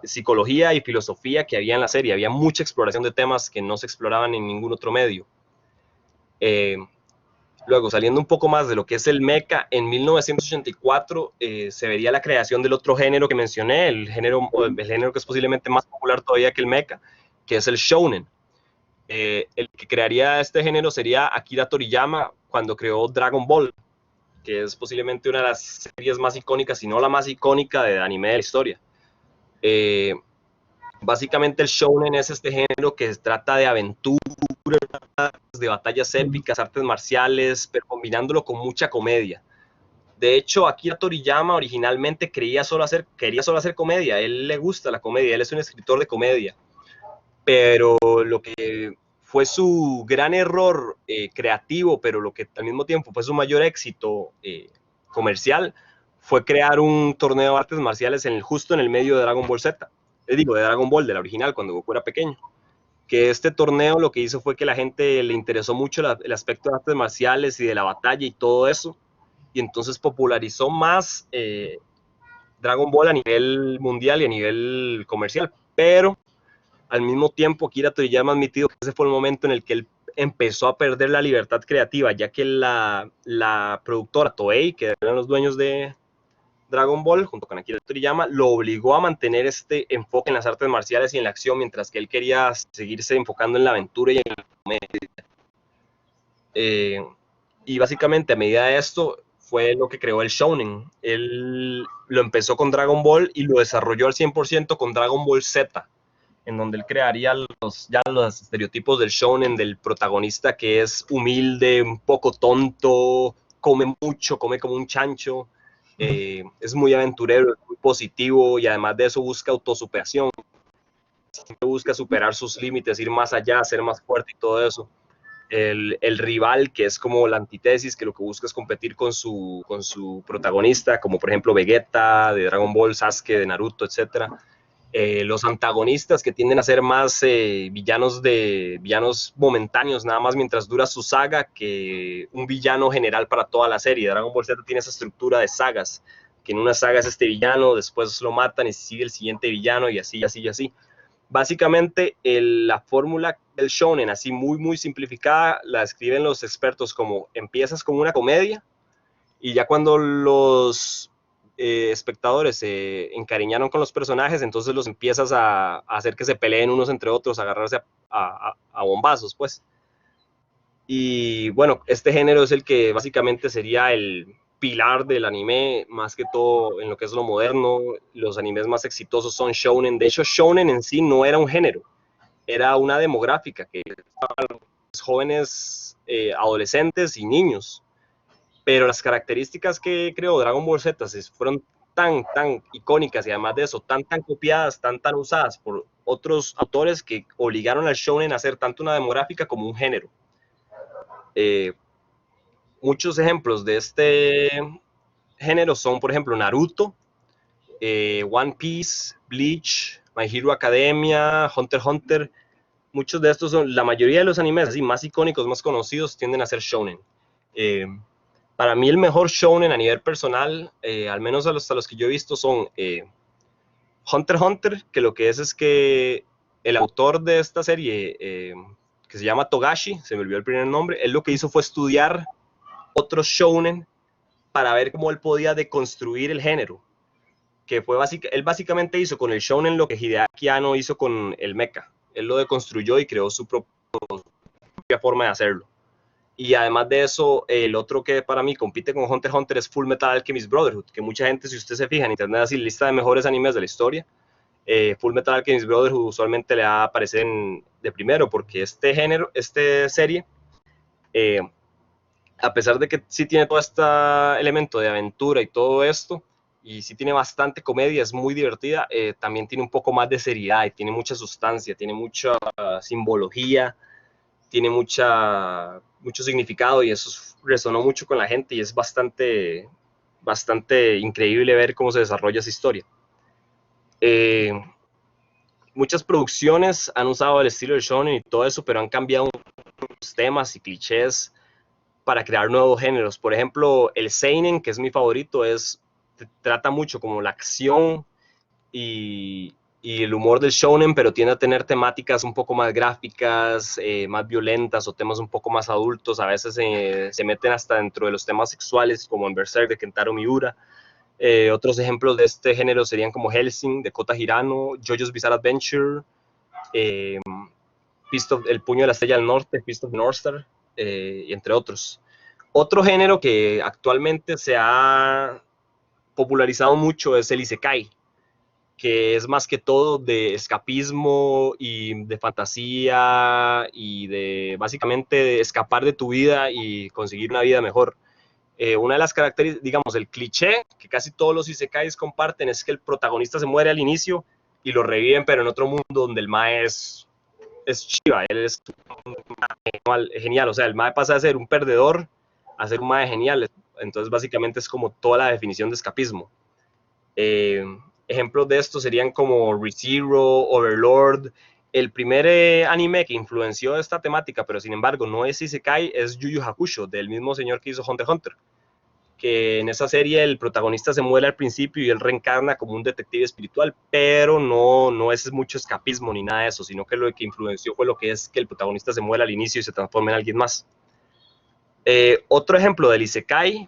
psicología y filosofía que había en la serie. Había mucha exploración de temas que no se exploraban en ningún otro medio. Luego, saliendo un poco más de lo que es el mecha, en 1984 se vería la creación del otro género que mencioné, el género que es posiblemente más popular todavía que el mecha, que es el shounen. El que crearía este género sería Akira Toriyama cuando creó Dragon Ball, que es posiblemente una de las series más icónicas, si no la más icónica de anime de la historia. Básicamente el shounen es este género que trata de aventuras, de batallas épicas, artes marciales, pero combinándolo con mucha comedia. De hecho, Akira Toriyama originalmente quería solo hacer comedia. A él le gusta la comedia, él es un escritor de comedia. Pero lo que fue su gran error creativo, pero lo que al mismo tiempo fue su mayor éxito comercial, fue crear un torneo de artes marciales justo en el medio de Dragon Ball Z. Digo, de Dragon Ball, de la original, cuando Goku era pequeño. Que este torneo lo que hizo fue que la gente le interesó mucho el aspecto de artes marciales y de la batalla y todo eso, y entonces popularizó más Dragon Ball a nivel mundial y a nivel comercial, pero al mismo tiempo Akira Toriyama ha admitido que ese fue el momento en el que él empezó a perder la libertad creativa, ya que la productora Toei, que eran los dueños de Dragon Ball, junto con Akira Toriyama, lo obligó a mantener este enfoque en las artes marciales y en la acción, mientras que él quería seguirse enfocando en la aventura y en la comedia. Y básicamente a medida de esto fue lo que creó el Shonen. Él lo empezó con Dragon Ball y lo desarrolló al 100% con Dragon Ball Z, en donde él crearía los estereotipos del Shonen, del protagonista que es humilde, un poco tonto, come mucho, come como un chancho, es muy aventurero, es muy positivo y además de eso busca autosuperación, siempre busca superar sus límites, ir más allá, ser más fuerte y todo eso. El rival, que es como la antítesis, que lo que busca es competir con su protagonista, como por ejemplo Vegeta, de Dragon Ball, Sasuke, de Naruto, etc. Los antagonistas, que tienden a ser más villanos momentáneos, nada más mientras dura su saga, que un villano general para toda la serie. Dragon Ball Z tiene esa estructura de sagas, que en una saga es este villano, después lo matan y sigue el siguiente villano y así, así, y así. Básicamente, la fórmula del shonen, así muy simplificada, la describen los expertos como: empiezas con una comedia y ya cuando los espectadores se encariñaron con los personajes, entonces los empiezas a hacer que se peleen unos entre otros, a agarrarse a bombazos, pues. Y bueno, este género es el que básicamente sería el pilar del anime, más que todo en lo que es lo moderno. Los animes más exitosos son shonen. De hecho, shonen en sí no era un género, era una demográfica, que los jóvenes, adolescentes y niños. Pero las características que creó Dragon Ball Z fueron tan icónicas y además de eso tan copiadas, tan usadas por otros autores, que obligaron al shonen a ser tanto una demográfica como un género. Eh, Muchos ejemplos de este género son, por ejemplo, Naruto, One Piece, Bleach, My Hero Academia, Hunter x Hunter. Muchos de estos son, la mayoría de los animes así más icónicos, más conocidos, tienden a ser shonen. Para mí el mejor shonen a nivel personal, al menos a los que yo he visto, son Hunter x Hunter, que lo que es que el autor de esta serie, que se llama Togashi, se me olvidó el primer nombre, él lo que hizo fue estudiar otros shonen para ver cómo él podía deconstruir el género, que fue él básicamente hizo con el shonen lo que Hideaki Anno hizo con el mecha. Él lo deconstruyó y creó su propia forma de hacerlo. Y además de eso, el otro que para mí compite con Hunter x Hunter es Full Metal Alchemist Brotherhood, que mucha gente, si usted se fija en internet, así lista de mejores animes de la historia, Full Metal Alchemist Brotherhood usualmente le va a aparecer de primero, porque este género, esta serie, a pesar de que sí tiene todo este elemento de aventura y todo esto, y sí tiene bastante comedia, es muy divertida, también tiene un poco más de seriedad y tiene mucha sustancia, tiene mucha simbología, tiene mucho significado, y eso resonó mucho con la gente y es bastante increíble ver cómo se desarrolla esa historia. Muchas producciones han usado el estilo del shonen y todo eso, pero han cambiado los temas y clichés para crear nuevos géneros. Por ejemplo, el seinen, que es mi favorito, trata mucho como la acción y el humor del shonen, pero tiende a tener temáticas un poco más gráficas, más violentas, o temas un poco más adultos. A veces se meten hasta dentro de los temas sexuales, como en Berserk de Kentaro Miura. Otros ejemplos de este género serían como Hellsing de Kota Hirano, JoJo's Bizarre Adventure, eh, El Puño de la Estrella del Norte, Fist of the North Star, y entre otros. Otro género que actualmente se ha popularizado mucho es el Isekai, que es más que todo de escapismo y de fantasía y de básicamente de escapar de tu vida y conseguir una vida mejor. Una de las características, digamos, el cliché que casi todos los isekais comparten es que el protagonista se muere al inicio y lo reviven, pero en otro mundo donde el mae es chiva, él es genial, o sea, el mae pasa de ser un perdedor a ser un mae genial, entonces básicamente es como toda la definición de escapismo. Ejemplos de esto serían como ReZero, Overlord. El primer anime que influenció esta temática, pero sin embargo no es Isekai, es Yu Yu Hakusho, del mismo señor que hizo Hunter x Hunter. Que en esa serie el protagonista se muere al principio y él reencarna como un detective espiritual, pero no es mucho escapismo ni nada de eso, sino que lo que influenció fue lo que es que el protagonista se muere al inicio y se transforma en alguien más. Otro ejemplo del Isekai,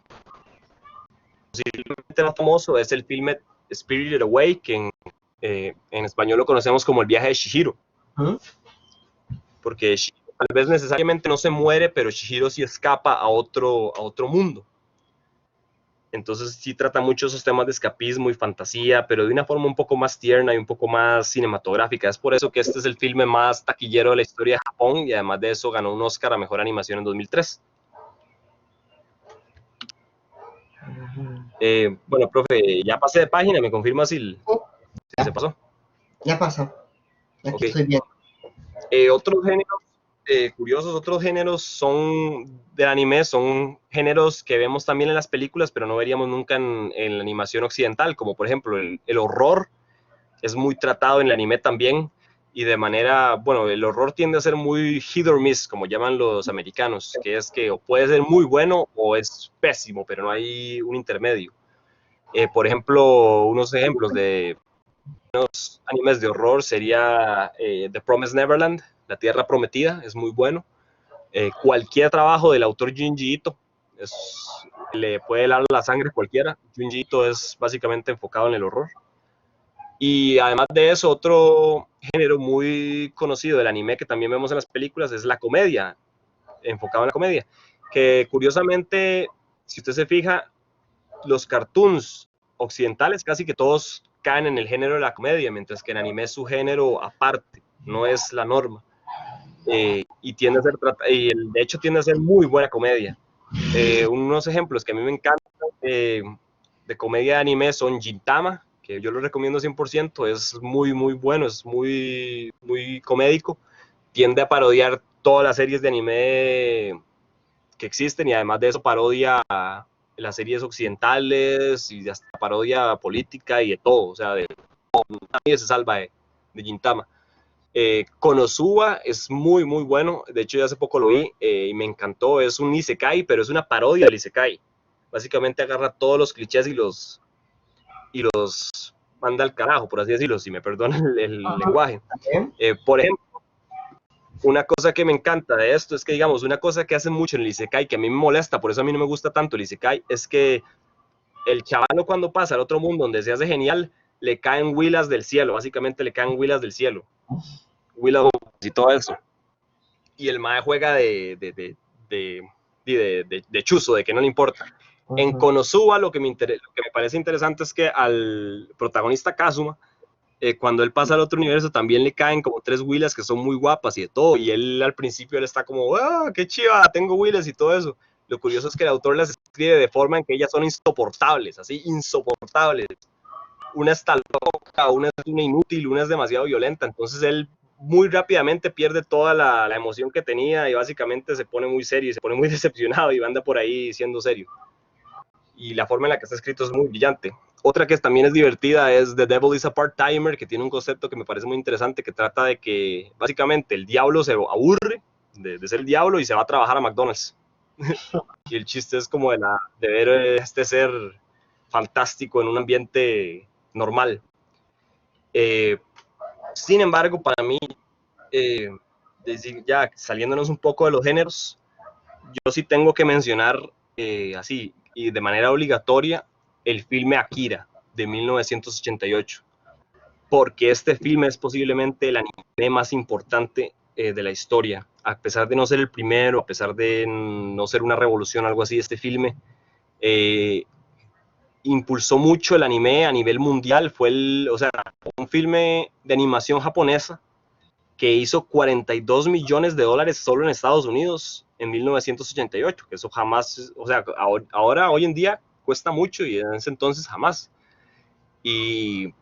posiblemente más famoso, es el filme Spirited Away, que en español lo conocemos como El viaje de Chihiro. ¿Mm? Porque Chihiro tal vez necesariamente no se muere, pero Chihiro sí escapa a otro mundo. Entonces sí trata mucho esos temas de escapismo y fantasía, pero de una forma un poco más tierna y un poco más cinematográfica. Es por eso que este es el filme más taquillero de la historia de Japón y además de eso ganó un Oscar a Mejor Animación en 2003. Bueno, profe, ya pasé de página, ¿me confirma si se pasó? Ya pasó, aquí Okay. estoy bien. Otros géneros curiosos, otros géneros son del anime, son géneros que vemos también en las películas, pero no veríamos nunca en la animación occidental, como por ejemplo el horror, es muy tratado en el anime también, y de manera, bueno, el horror tiende a ser muy hit or miss, como llaman los americanos, que es que o puede ser muy bueno o es pésimo, pero no hay un intermedio. Por ejemplo, unos ejemplos de unos animes de horror sería The Promised Neverland, La Tierra Prometida, es muy bueno. Cualquier trabajo del autor Junji Ito le puede helar la sangre a cualquiera. Junji Ito es básicamente enfocado en el horror. Y además de eso, otro género muy conocido del anime que también vemos en las películas es la comedia, enfocado en la comedia, que curiosamente, si usted se fija, los cartoons occidentales casi que todos caen en el género de la comedia, mientras que el anime es su género aparte, no es la norma. Y tiende a ser, y de hecho tiende a ser muy buena comedia. Unos ejemplos que a mí me encantan de comedia de anime son Gintama, que yo lo recomiendo 100%, es muy bueno, es muy comédico, tiende a parodiar todas las series de anime que existen y además de eso parodia las series occidentales y hasta parodia política y de todo, o sea, nadie se salva de Gintama. Konosuba es muy bueno, de hecho ya hace poco lo vi y me encantó, es un isekai, pero es una parodia del isekai. Básicamente agarra todos los clichés y los manda al carajo, por así decirlo, si me perdonan el lenguaje. Por ejemplo, una cosa que me encanta de esto es que, digamos, una cosa que hacen mucho en el isekai, que a mí me molesta, por eso a mí no me gusta tanto el isekai, es que el chavalo cuando pasa al otro mundo donde se hace genial, le caen huilas del cielo, básicamente le caen huilas del cielo. Willow y todo eso. Y el mae juega de chuzo, de que no le importa. En Konosuba lo que me parece interesante es que al protagonista Kazuma, cuando él pasa al otro universo, también le caen como 3 Willas que son muy guapas y de todo. Y él al principio él está como, ¡ah, qué chiva! Tengo Willas y todo eso. Lo curioso es que el autor las escribe de forma en que ellas son insoportables, así, insoportables. Una está loca, una es una inútil, una es demasiado violenta. Entonces él muy rápidamente pierde toda la emoción que tenía y básicamente se pone muy serio y se pone muy decepcionado y anda por ahí siendo serio. Y la forma en la que está escrito es muy brillante. Otra que también es divertida es The Devil is a Part-Timer, que tiene un concepto que me parece muy interesante, que trata de que básicamente el diablo se aburre de ser el diablo y se va a trabajar a McDonald's. Y el chiste es como de ver este ser fantástico en un ambiente normal. Sin embargo, para mí, ya saliéndonos un poco de los géneros, yo sí tengo que mencionar así y de manera obligatoria el filme Akira de 1988, porque este filme es posiblemente el anime más importante de la historia. A pesar de no ser el primero, a pesar de no ser una revolución, algo así, este filme impulsó mucho el anime a nivel mundial. Fue un filme de animación japonesa que hizo 42 millones de dólares solo en Estados Unidos en 1988, que eso jamás, o sea, ahora, hoy en día cuesta mucho y en ese entonces jamás. Y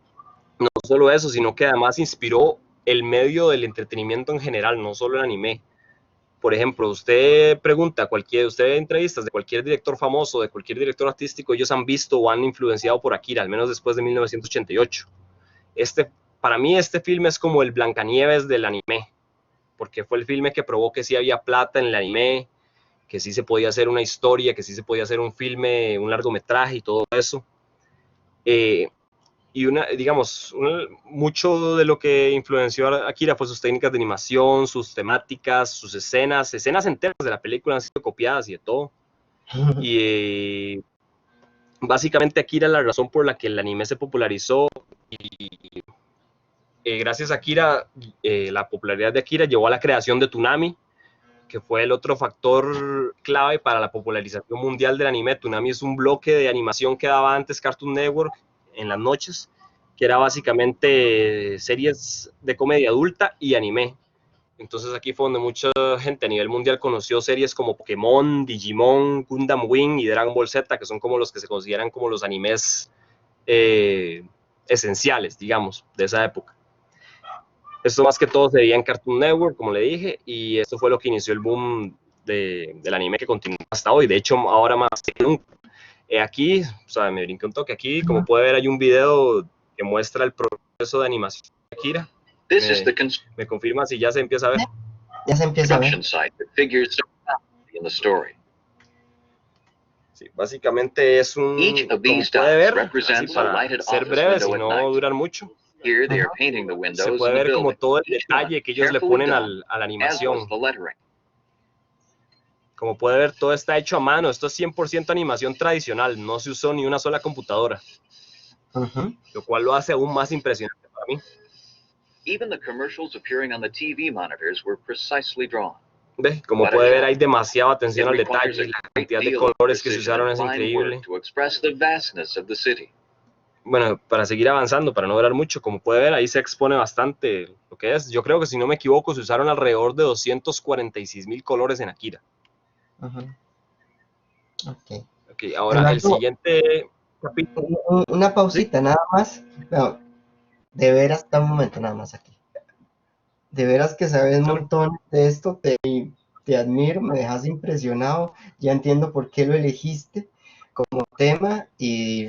no solo eso, sino que además inspiró el medio del entretenimiento en general, no solo el anime. Por ejemplo, usted pregunta usted ve entrevistas de cualquier director famoso, de cualquier director artístico, ellos han visto o han influenciado por Akira, al menos después de 1988. Para mí este filme es como el Blancanieves del anime, porque fue el filme que probó que sí había plata en el anime, que sí se podía hacer una historia, que sí se podía hacer un filme, un largometraje y todo eso. Y mucho de lo que influenció a Akira fue sus técnicas de animación, sus temáticas, sus escenas enteras de la película han sido copiadas y de todo. Y básicamente Akira es la razón por la que el anime se popularizó y gracias a Akira, la popularidad de Akira llevó a la creación de Toonami, que fue el otro factor clave para la popularización mundial del anime. Toonami es un bloque de animación que daba antes Cartoon Network en las noches, que era básicamente series de comedia adulta y anime. Entonces aquí fue donde mucha gente a nivel mundial conoció series como Pokémon, Digimon, Gundam Wing y Dragon Ball Z, que son como los que se consideran como los animes esenciales, digamos, de esa época. Esto más que todo se veía en Cartoon Network, como le dije, y esto fue lo que inició el boom del anime que continúa hasta hoy. De hecho, ahora más que nunca. Aquí, o sea, me brinqué un toque aquí, como puede ver, hay un video que muestra el proceso de animación de Akira. Me confirma si ya se empieza a ver. Ya se empieza a ver. Sí, básicamente es como puede ver, así para ser breve, si no durar mucho. Se puede ver como todo el detalle que ellos le ponen a la animación. Como puede ver, todo está hecho a mano. Esto es 100% animación tradicional. No se usó ni una sola computadora. Lo cual lo hace aún más impresionante para mí. ¿Ve? Como puede ver, hay demasiada atención al detalle. La cantidad de colores que se usaron es increíble. Bueno, para seguir avanzando, para no durar mucho, como puede ver, ahí se expone bastante lo que es. Yo creo que, si no me equivoco, se usaron alrededor de 246,000 colores en Akira. Ok, ahora Eduardo, el siguiente capítulo. Una pausita, ¿sí? Nada más. No, de veras, está un momento nada más aquí. De veras que sabes un montón de esto, te admiro, me dejas impresionado, ya entiendo por qué lo elegiste como tema y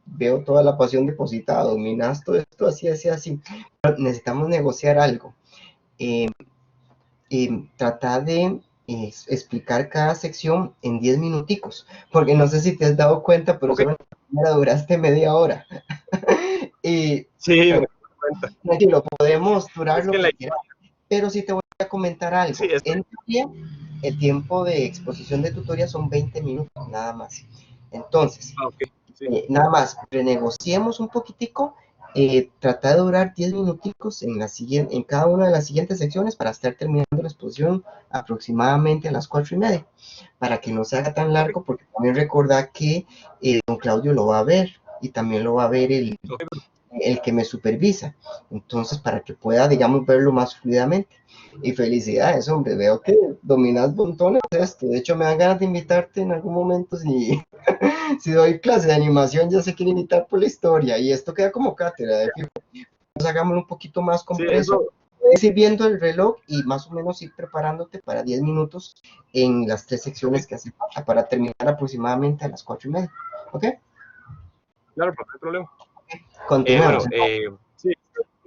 veo toda la pasión depositada, dominas todo esto, así, así, así. Pero necesitamos negociar algo. Tratar de explicar cada sección en 10 minuticos, porque no sé si te has dado cuenta, pero solo en la primera duraste media hora. Sí, me doy cuenta. Tranquilo, podemos durar lo que quieras, pero sí te voy a comentar algo. Sí, en teoría, el tiempo de exposición de tutoría son 20 minutos, nada más. Entonces, nada más, renegociemos un poquitico, trata de durar 10 minuticos en cada una de las siguientes secciones para estar terminando la exposición aproximadamente a las 4:30, para que no se haga tan largo, porque también recordá que don Claudio lo va a ver y también lo va a ver el que me supervisa, entonces para que pueda, digamos, verlo más fluidamente. Y felicidades, hombre, veo que dominas montones esto. De hecho, me dan ganas de invitarte en algún momento si doy clase de animación, ya se quiere invitar por la historia, y esto queda como cátedra de fijo. Entonces, hagámoslo un poquito más compreso. Sí, puedes ir viendo el reloj y más o menos ir preparándote para 10 minutos en las 3 secciones que hace falta para terminar aproximadamente a las 4:30. ¿Ok? Claro, no hay problema. Continuemos. Sí,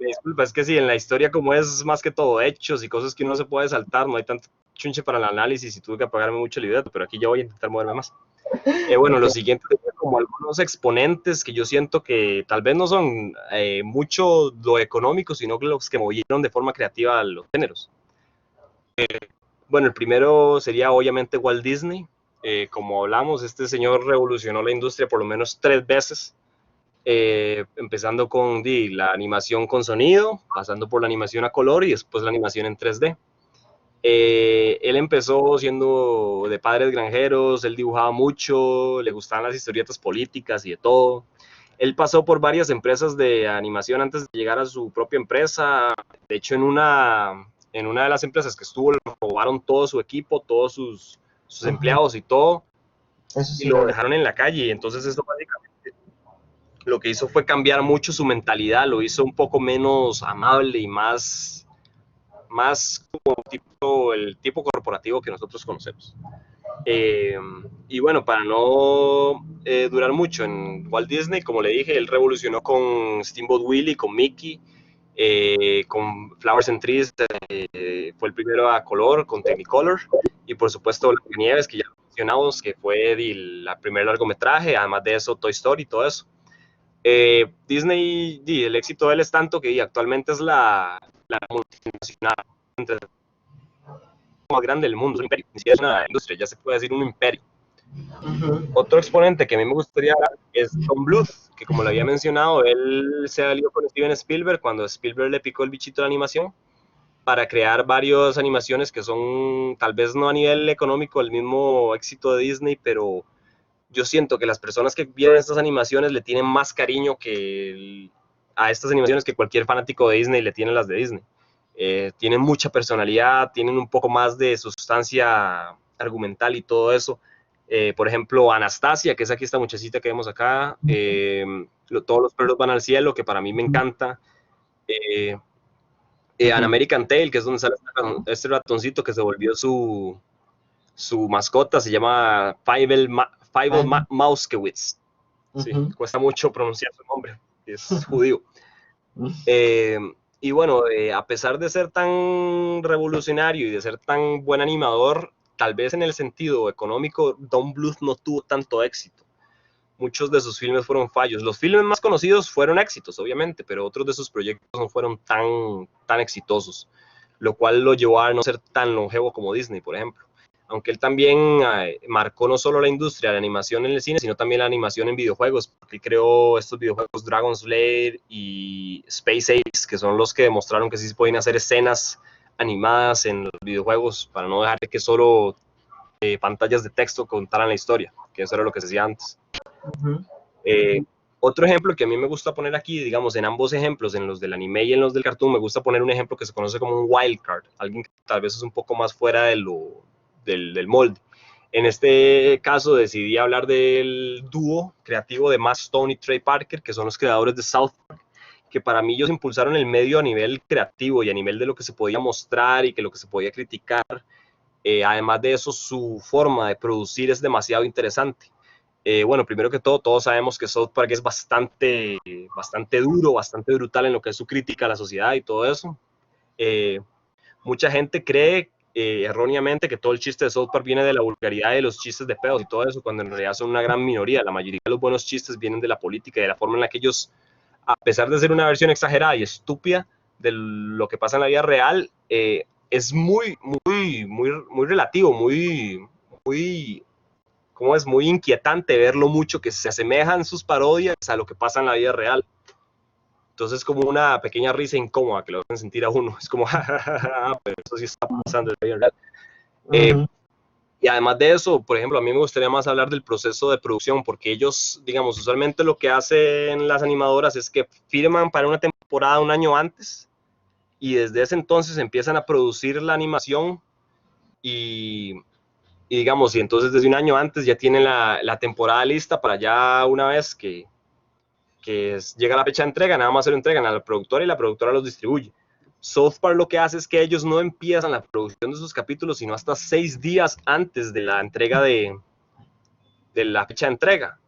disculpa, es que sí, en la historia, como es más que todo hechos y cosas que uno se puede saltar, no hay tanto chunche para el análisis y tuve que apagarme mucho el libreto, pero aquí ya voy a intentar moverme más. Bueno, lo siguiente es como algunos exponentes que yo siento que tal vez no son mucho lo económico, sino los que movieron de forma creativa los géneros. Bueno, el primero sería obviamente Walt Disney. Como hablamos, este señor revolucionó la industria por lo menos 3 veces. Empezando con la animación con sonido, pasando por la animación a color y después la animación en 3D. Él empezó siendo de padres granjeros, él dibujaba mucho, le gustaban las historietas políticas y de todo. Él pasó por varias empresas de animación antes de llegar a su propia empresa. De hecho, en una de las empresas que estuvo, le robaron todo su equipo, todos sus empleados y todo, Eso y sí lo lo vi. dejaron en la calle. Y entonces eso básicamente lo que hizo fue cambiar mucho su mentalidad, lo hizo un poco menos amable y más como el tipo corporativo que nosotros conocemos. Eh, y bueno, para no durar mucho en Walt Disney, como le dije, él revolucionó con Steamboat Willie, con Mickey, con Flowers and Trees, fue el primero a color, con Technicolor, y por supuesto Blancanieves, que ya mencionamos, que fue el primer largometraje, además de eso Toy Story y todo eso. Disney, el éxito de él es tanto que actualmente es la multinacional más grande del mundo, es un imperio, ni siquiera es una industria, ya se puede decir un imperio. Otro exponente que a mí me gustaría hablar es Tom Bluth, que como lo había mencionado, él se alió con Steven Spielberg cuando Spielberg le picó el bichito de la animación para crear varias animaciones que son tal vez no a nivel económico el mismo éxito de Disney, pero yo siento que las personas que vieron estas animaciones le tienen más cariño a estas animaciones que cualquier fanático de Disney le tiene a las de Disney. Tienen mucha personalidad, tienen un poco más de sustancia argumental y todo eso. Por ejemplo, Anastasia, que es aquí esta muchachita que vemos acá, todos los perros van al cielo, que para mí me encanta. Eh, An American Tail, que es donde sale este ratoncito que se volvió su mascota, se llama Fievel Mauskewitz. Sí, cuesta mucho pronunciar su nombre, es judío. Eh, y bueno, a pesar de ser tan revolucionario y de ser tan buen animador, tal vez en el sentido económico, Don Bluth no tuvo tanto éxito. Muchos de sus filmes fueron fallos. Los filmes más conocidos fueron éxitos, obviamente, pero otros de sus proyectos no fueron tan exitosos, lo cual lo llevó a no ser tan longevo como Disney, por ejemplo. Aunque él también marcó no solo la industria de la animación en el cine, sino también la animación en videojuegos, porque creó estos videojuegos Dragon's Lair y Space Ace, que son los que demostraron que sí se pueden hacer escenas animadas en los videojuegos, para no dejar que solo pantallas de texto contaran la historia, que eso era lo que se hacía antes. Otro ejemplo que a mí me gusta poner aquí, digamos, en ambos ejemplos, en los del anime y en los del cartoon, me gusta poner un ejemplo que se conoce como un wildcard, alguien que tal vez es un poco más fuera del molde. En este caso decidí hablar del dúo creativo de Matt Stone y Trey Parker, que son los creadores de South Park, que para mí ellos impulsaron el medio a nivel creativo y a nivel de lo que se podía mostrar y que lo que se podía criticar. Además de eso, su forma de producir es demasiado interesante. Bueno, primero que todo, todos sabemos que South Park es bastante duro, bastante brutal en lo que es su crítica a la sociedad y todo eso. Mucha gente cree erróneamente que todo el chiste de South Park viene de la vulgaridad de los chistes de pedos y todo eso, cuando en realidad son una gran minoría. La mayoría de los buenos chistes vienen de la política y de la forma en la que ellos, a pesar de ser una versión exagerada y estúpida de lo que pasa en la vida real, es muy relativo, como es muy inquietante ver lo mucho que se asemejan sus parodias a lo que pasa en la vida real. Entonces es como una pequeña risa incómoda que lo hacen sentir a uno. Es como, pero eso sí está pasando en la vida real. Y además de eso, por ejemplo, a mí me gustaría más hablar del proceso de producción, porque ellos, digamos, usualmente lo que hacen las animadoras es que firman para una temporada un año antes y desde ese entonces empiezan a producir la animación y digamos, y entonces desde un año antes ya tienen la temporada lista para ya una vez que llega la fecha de entrega, nada más se lo entregan a la productora y la productora los distribuye. South Park lo que hace es que ellos no empiezan la producción de sus capítulos, sino hasta 6 días antes de la entrega de la fecha de entrega.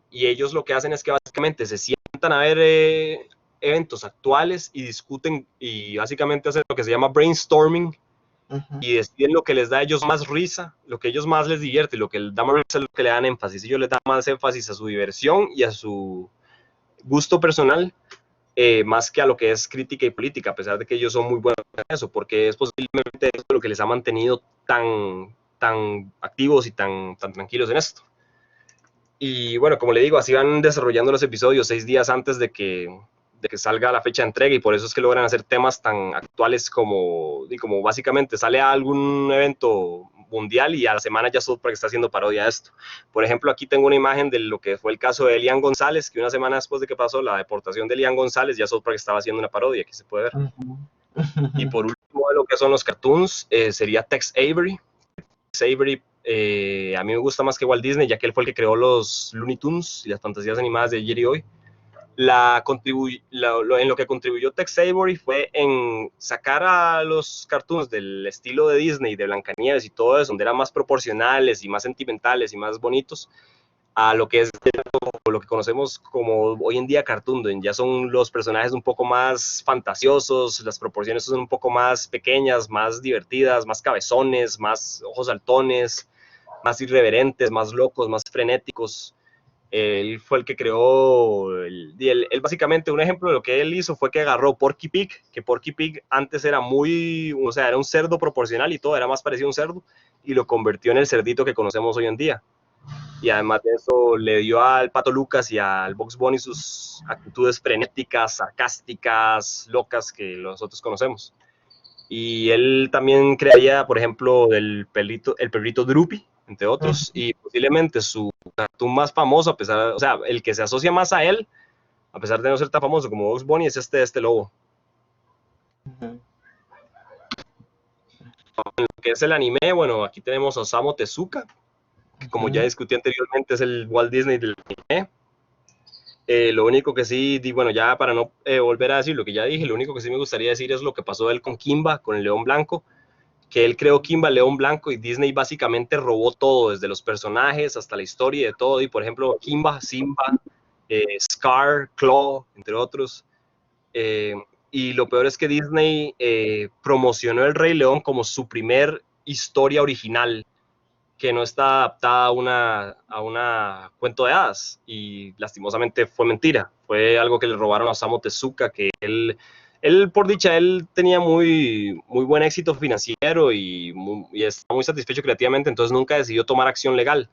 Y ellos lo que hacen es que básicamente se sientan a ver eventos actuales y discuten y básicamente hacen lo que se llama brainstorming y deciden lo que les da a ellos más risa, lo que a ellos más les divierte, lo que les da más risa es lo que le dan énfasis. Ellos les dan más énfasis a su diversión y a su gusto personal, más que a lo que es crítica y política, a pesar de que ellos son muy buenos en eso, porque es posiblemente eso lo que les ha mantenido tan activos y tan tranquilos en esto. Y bueno, como le digo, así van desarrollando los episodios 6 días antes de que salga la fecha de entrega y por eso es que logran hacer temas tan actuales como básicamente sale algún evento mundial y a la semana ya South Park está haciendo parodia de esto. Por ejemplo, aquí tengo una imagen de lo que fue el caso de Elian González, que una semana después de que pasó la deportación de Elian González, ya South Park estaba haciendo una parodia, aquí se puede ver. Y por último, de lo que son los cartoons, sería Tex Avery. Tex Avery a mí me gusta más que Walt Disney, ya que él fue el que creó los Looney Tunes y las fantasías animadas de ayer y hoy. En lo que contribuyó Tex Avery fue en sacar a los cartoons del estilo de Disney, de Blancanieves y todo eso, donde eran más proporcionales y más sentimentales y más bonitos, a lo que es lo que conocemos como hoy en día Cartoon. Ya son los personajes un poco más fantasiosos, las proporciones son un poco más pequeñas, más divertidas, más cabezones, más ojos saltones, más irreverentes, más locos, más frenéticos. Él fue el que creó, él básicamente un ejemplo de lo que él hizo fue que agarró Porky Pig, que Porky Pig antes era o sea, era un cerdo proporcional y todo, era más parecido a un cerdo, y lo convirtió en el cerdito que conocemos hoy en día. Y además de eso le dio al Pato Lucas y al Bugs Bunny sus actitudes frenéticas, sarcásticas, locas que nosotros conocemos. Y él también crearía, por ejemplo, el perrito Droopy, entre otros, y posiblemente su cartoon más famoso, o sea, el que se asocia más a él, a pesar de no ser tan famoso como Bugs Bunny, es este lobo. Lo que es el anime, bueno, aquí tenemos a Osamu Tezuka, que como ya discutí anteriormente es el Walt Disney del anime. Lo único que sí, bueno, ya para no volver a decir lo que ya dije, lo único que sí me gustaría decir es lo que pasó él con Kimba, con el León Blanco, que él creó Kimba, León Blanco, y Disney básicamente robó todo, desde los personajes hasta la historia y de todo. Y por ejemplo, Kimba, Simba, Scar, Claw, entre otros. Y lo peor es que Disney promocionó El Rey León como su primer historia original, que no está adaptada a una cuento de hadas, y lastimosamente fue mentira, fue algo que le robaron a Osamu Tezuka, que él por dicha, él tenía muy buen éxito financiero y está muy satisfecho creativamente, entonces nunca decidió tomar acción legal,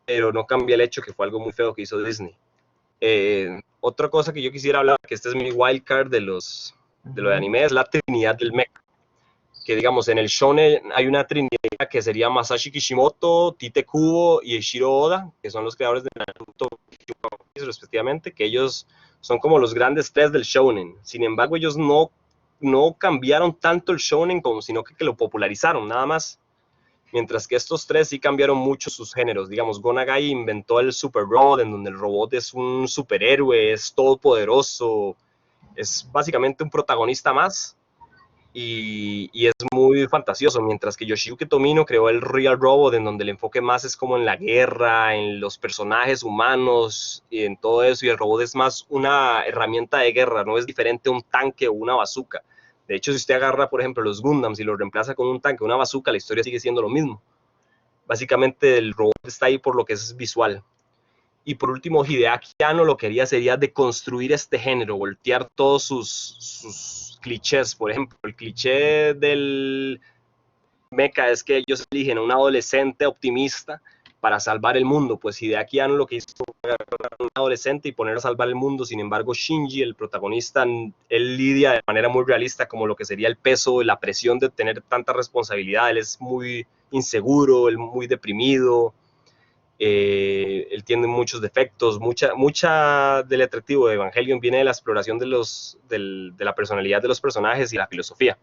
pero no cambia el hecho que fue algo muy feo que hizo Disney. Otra cosa que yo quisiera hablar, que este es mi wildcard de lo de anime, es la Trinidad del Mecha, que digamos en el shonen hay una trinidad que sería Masashi Kishimoto, Tite Kubo y Eiichiro Oda, que son los creadores de Naruto respectivamente, que ellos son como los grandes tres del shonen. Sin embargo, ellos no cambiaron tanto el shonen sino que lo popularizaron nada más. Mientras que estos tres sí cambiaron mucho sus géneros. Digamos, Go Nagai inventó el Super Robot, en donde el robot es un superhéroe, es todopoderoso, es básicamente un protagonista más. Y es muy fantasioso, mientras que Yoshiyuki Tomino creó el Real Robot, en donde el enfoque más es como en la guerra, en los personajes humanos y en todo eso, y el robot es más una herramienta de guerra, no es diferente a un tanque o una bazooka. De hecho, si usted agarra, por ejemplo, los Gundams y los reemplaza con un tanque o una bazooka, la historia sigue siendo lo mismo. Básicamente el robot está ahí por lo que es visual. Y por último, Hideaki Anno lo que haría sería deconstruir este género, voltear todos sus clichés. Por ejemplo, el cliché del mecha es que ellos eligen a un adolescente optimista para salvar el mundo. Pues Hideaki Anno lo que hizo fue agarrar a un adolescente y poner a salvar el mundo. Sin embargo, Shinji, el protagonista, él lidia de manera muy realista como lo que sería el peso, la presión de tener tanta responsabilidad. Él es muy inseguro, él muy deprimido. Él tiene muchos defectos, mucha del atractivo de Evangelion viene de la exploración de la personalidad de los personajes y la filosofía.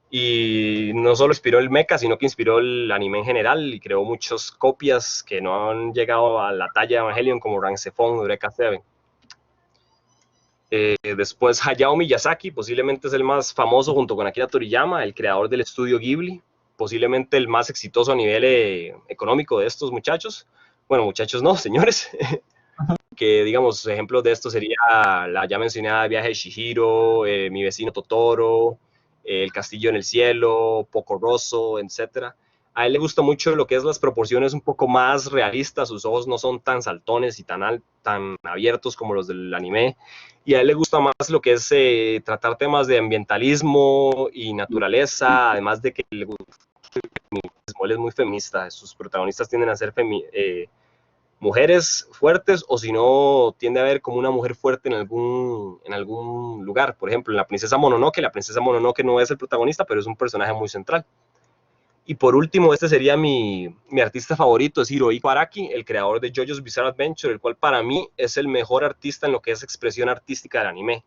Y no solo inspiró el mecha, sino que inspiró el anime en general y creó muchas copias que no han llegado a la talla de Evangelion, como Rangsefon o Eureka Seven. Después Hayao Miyazaki, posiblemente es el más famoso junto con Akira Toriyama, el creador del estudio Ghibli, posiblemente el más exitoso a nivel económico de estos muchachos. Bueno, muchachos no, señores. Que digamos, ejemplos de esto sería la ya mencionada Viaje de Chihiro, Mi vecino Totoro, El castillo en el cielo, Poco Rosso, etc. A él le gusta mucho lo que es las proporciones un poco más realistas, sus ojos no son tan saltones y tan abiertos como los del anime, y a él le gusta más lo que es tratar temas de ambientalismo y naturaleza, además de que le gusta el feminismo. Él es muy feminista, sus protagonistas tienden a ser mujeres fuertes, o si no, tiende a haber como una mujer fuerte en algún lugar. Por ejemplo, en la princesa Mononoke no es el protagonista, pero es un personaje muy central. Y por último, este sería mi artista favorito, es Hirohiko Araki, el creador de JoJo's Bizarre Adventure, el cual para mí es el mejor artista en lo que es expresión artística del anime.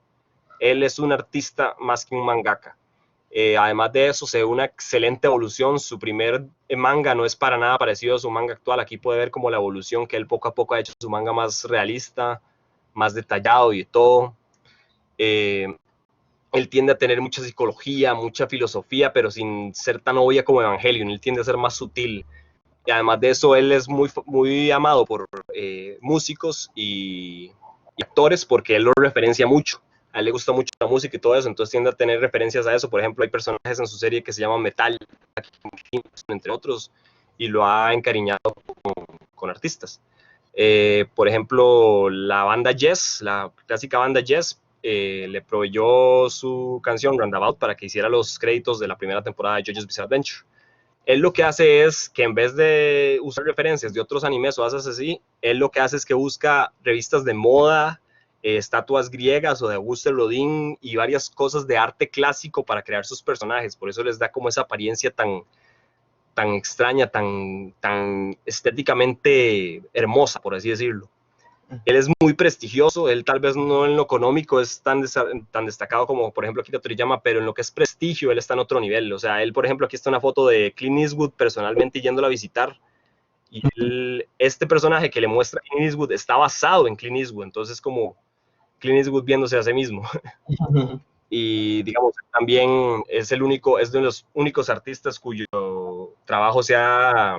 Él es un artista más que un mangaka. Además de eso, se ve una excelente evolución. Su primer manga no es para nada parecido a su manga actual. Aquí puede ver como la evolución que él poco a poco ha hecho su manga más realista, más detallado y todo. Él tiende a tener mucha psicología, mucha filosofía, pero sin ser tan obvia como Evangelion. Él tiende a ser más sutil. Y además de eso, él es muy amado por músicos y actores porque él lo referencia mucho. A él le gusta mucho la música y todo eso, entonces tiende a tener referencias a eso. Por ejemplo, hay personajes en su serie que se llaman Metal, entre otros, y lo ha encariñado con artistas. Por ejemplo, la banda Yes, la clásica banda Yes, le proveyó su canción Roundabout para que hiciera los créditos de la primera temporada de JoJo's Bizarre Adventure. Él lo que hace es que en vez de usar referencias de otros animes o cosas así, él lo que hace es que busca revistas de moda, estatuas griegas o de Auguste Rodin y varias cosas de arte clásico para crear sus personajes. Por eso les da como esa apariencia tan extraña, tan estéticamente hermosa, por así decirlo. Él es muy prestigioso, él tal vez no en lo económico es tan destacado como, por ejemplo, Akira Toriyama, pero en lo que es prestigio, él está en otro nivel. O sea, él, por ejemplo, aquí está una foto de Clint Eastwood personalmente yéndolo a visitar, y este personaje que le muestra a Clint Eastwood está basado en Clint Eastwood, entonces como Clint Eastwood viéndose a sí mismo. Y digamos, también es de los únicos artistas cuyo trabajo se ha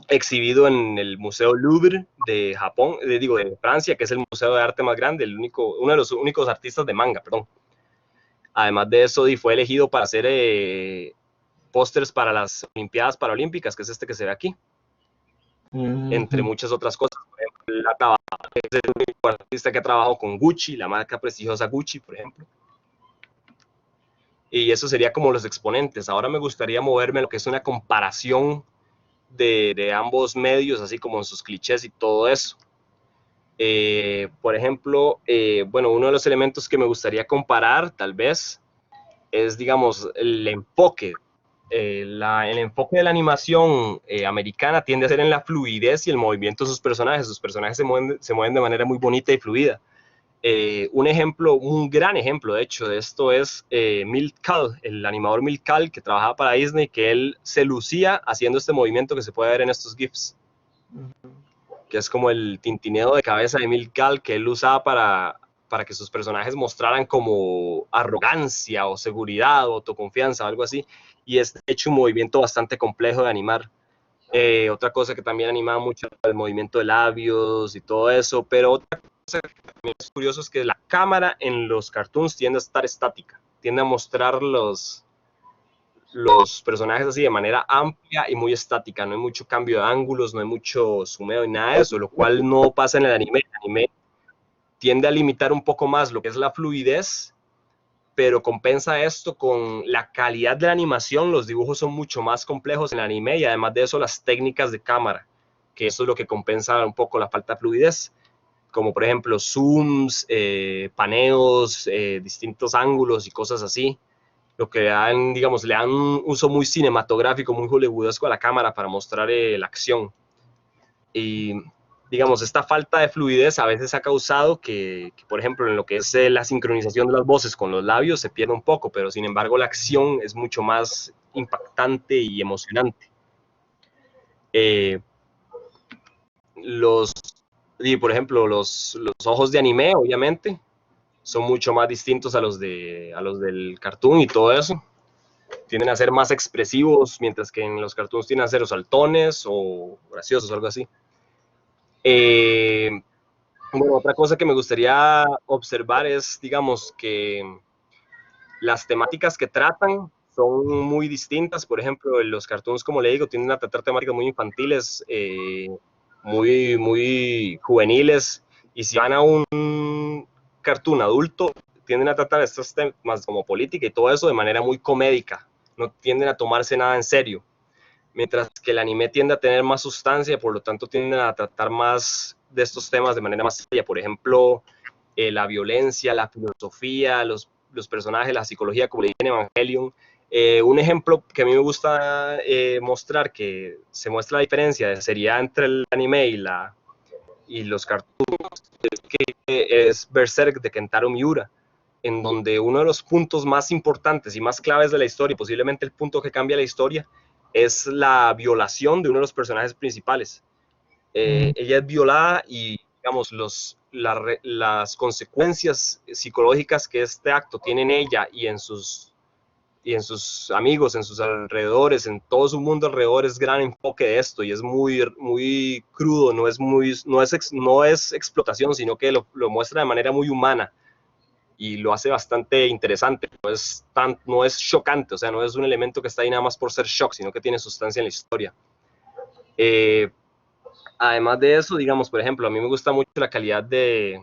exhibido en el Museo Louvre de Japón, de Francia, que es el museo de arte más grande, uno de los únicos artistas de manga, perdón. Además de eso, fue elegido para hacer pósters para las Olimpiadas Paralímpicas, que es este que se ve aquí, entre muchas otras cosas. Por ejemplo, es el único artista que ha trabajado con Gucci, la marca prestigiosa Gucci, por ejemplo. Y eso sería como los exponentes. Ahora me gustaría moverme a lo que es una comparación de ambos medios, así como en sus clichés y todo eso. Por ejemplo, bueno, uno de los elementos que me gustaría comparar, tal vez, es, digamos, el enfoque. El enfoque de la animación americana tiende a ser en la fluidez y el movimiento de sus personajes. Sus personajes se mueven de manera muy bonita y fluida. Un gran ejemplo, de hecho, de esto es Milt Kahl, el animador Milt Kahl que trabajaba para Disney, que él se lucía haciendo este movimiento que se puede ver en estos GIFs, que es como el tintineo de cabeza de Milt Kahl que él usaba para que sus personajes mostraran como arrogancia o seguridad o autoconfianza o algo así, y es de hecho un movimiento bastante complejo de animar. Otra cosa que también animaba mucho el movimiento de labios y todo eso, pero otra cosa que también es curioso es que la cámara en los cartoons tiende a estar estática, tiende a mostrar los personajes así de manera amplia y muy estática, no hay mucho cambio de ángulos, no hay mucho zoomeo y nada de eso, lo cual no pasa en el anime. El anime tiende a limitar un poco más lo que es la fluidez, pero compensa esto con la calidad de la animación. Los dibujos son mucho más complejos en el anime y además de eso las técnicas de cámara, que eso es lo que compensa un poco la falta de fluidez, como por ejemplo zooms, paneos, distintos ángulos y cosas así, lo que dan, digamos, le dan un uso muy cinematográfico, muy hollywoodesco a la cámara para mostrar la acción. Y digamos, esta falta de fluidez a veces ha causado que, por ejemplo, en lo que es la sincronización de las voces con los labios se pierda un poco, pero sin embargo la acción es mucho más impactante y emocionante. Los, y por ejemplo, los ojos de anime, obviamente, son mucho más distintos a los del cartoon y todo eso. Tienden a ser más expresivos, mientras que en los cartoons tienden a ser saltones o graciosos, algo así. Bueno, otra cosa que me gustaría observar es, digamos, que las temáticas que tratan son muy distintas. Por ejemplo, los cartoons, como le digo, tienden a tratar temáticas muy infantiles, muy juveniles. Y si van a un cartoon adulto, tienden a tratar estos temas como política y todo eso de manera muy comédica. No tienden a tomarse nada en serio. Mientras que el anime tiende a tener más sustancia, por lo tanto tienden a tratar más de estos temas de manera más seria. Por ejemplo, la violencia, la filosofía, los personajes, la psicología, como le dije en Evangelion, Un ejemplo que a mí me gusta mostrar, que se muestra la diferencia, sería entre el anime y los cartoons, es Berserk de Kentaro Miura, en donde uno de los puntos más importantes y más claves de la historia, posiblemente el punto que cambia la historia, es la violación de uno de los personajes principales. Ella es violada y, digamos, las consecuencias psicológicas que este acto tiene en ella y en sus amigos, en sus alrededores, en todo su mundo alrededor, es gran enfoque de esto y es muy, muy crudo, no es explotación, sino que lo muestra de manera muy humana y lo hace bastante interesante. No es chocante, o sea, no es un elemento que está ahí nada más por ser shock, sino que tiene sustancia en la historia. Eh, Además de eso, digamos, por ejemplo, a mí me gusta mucho la calidad del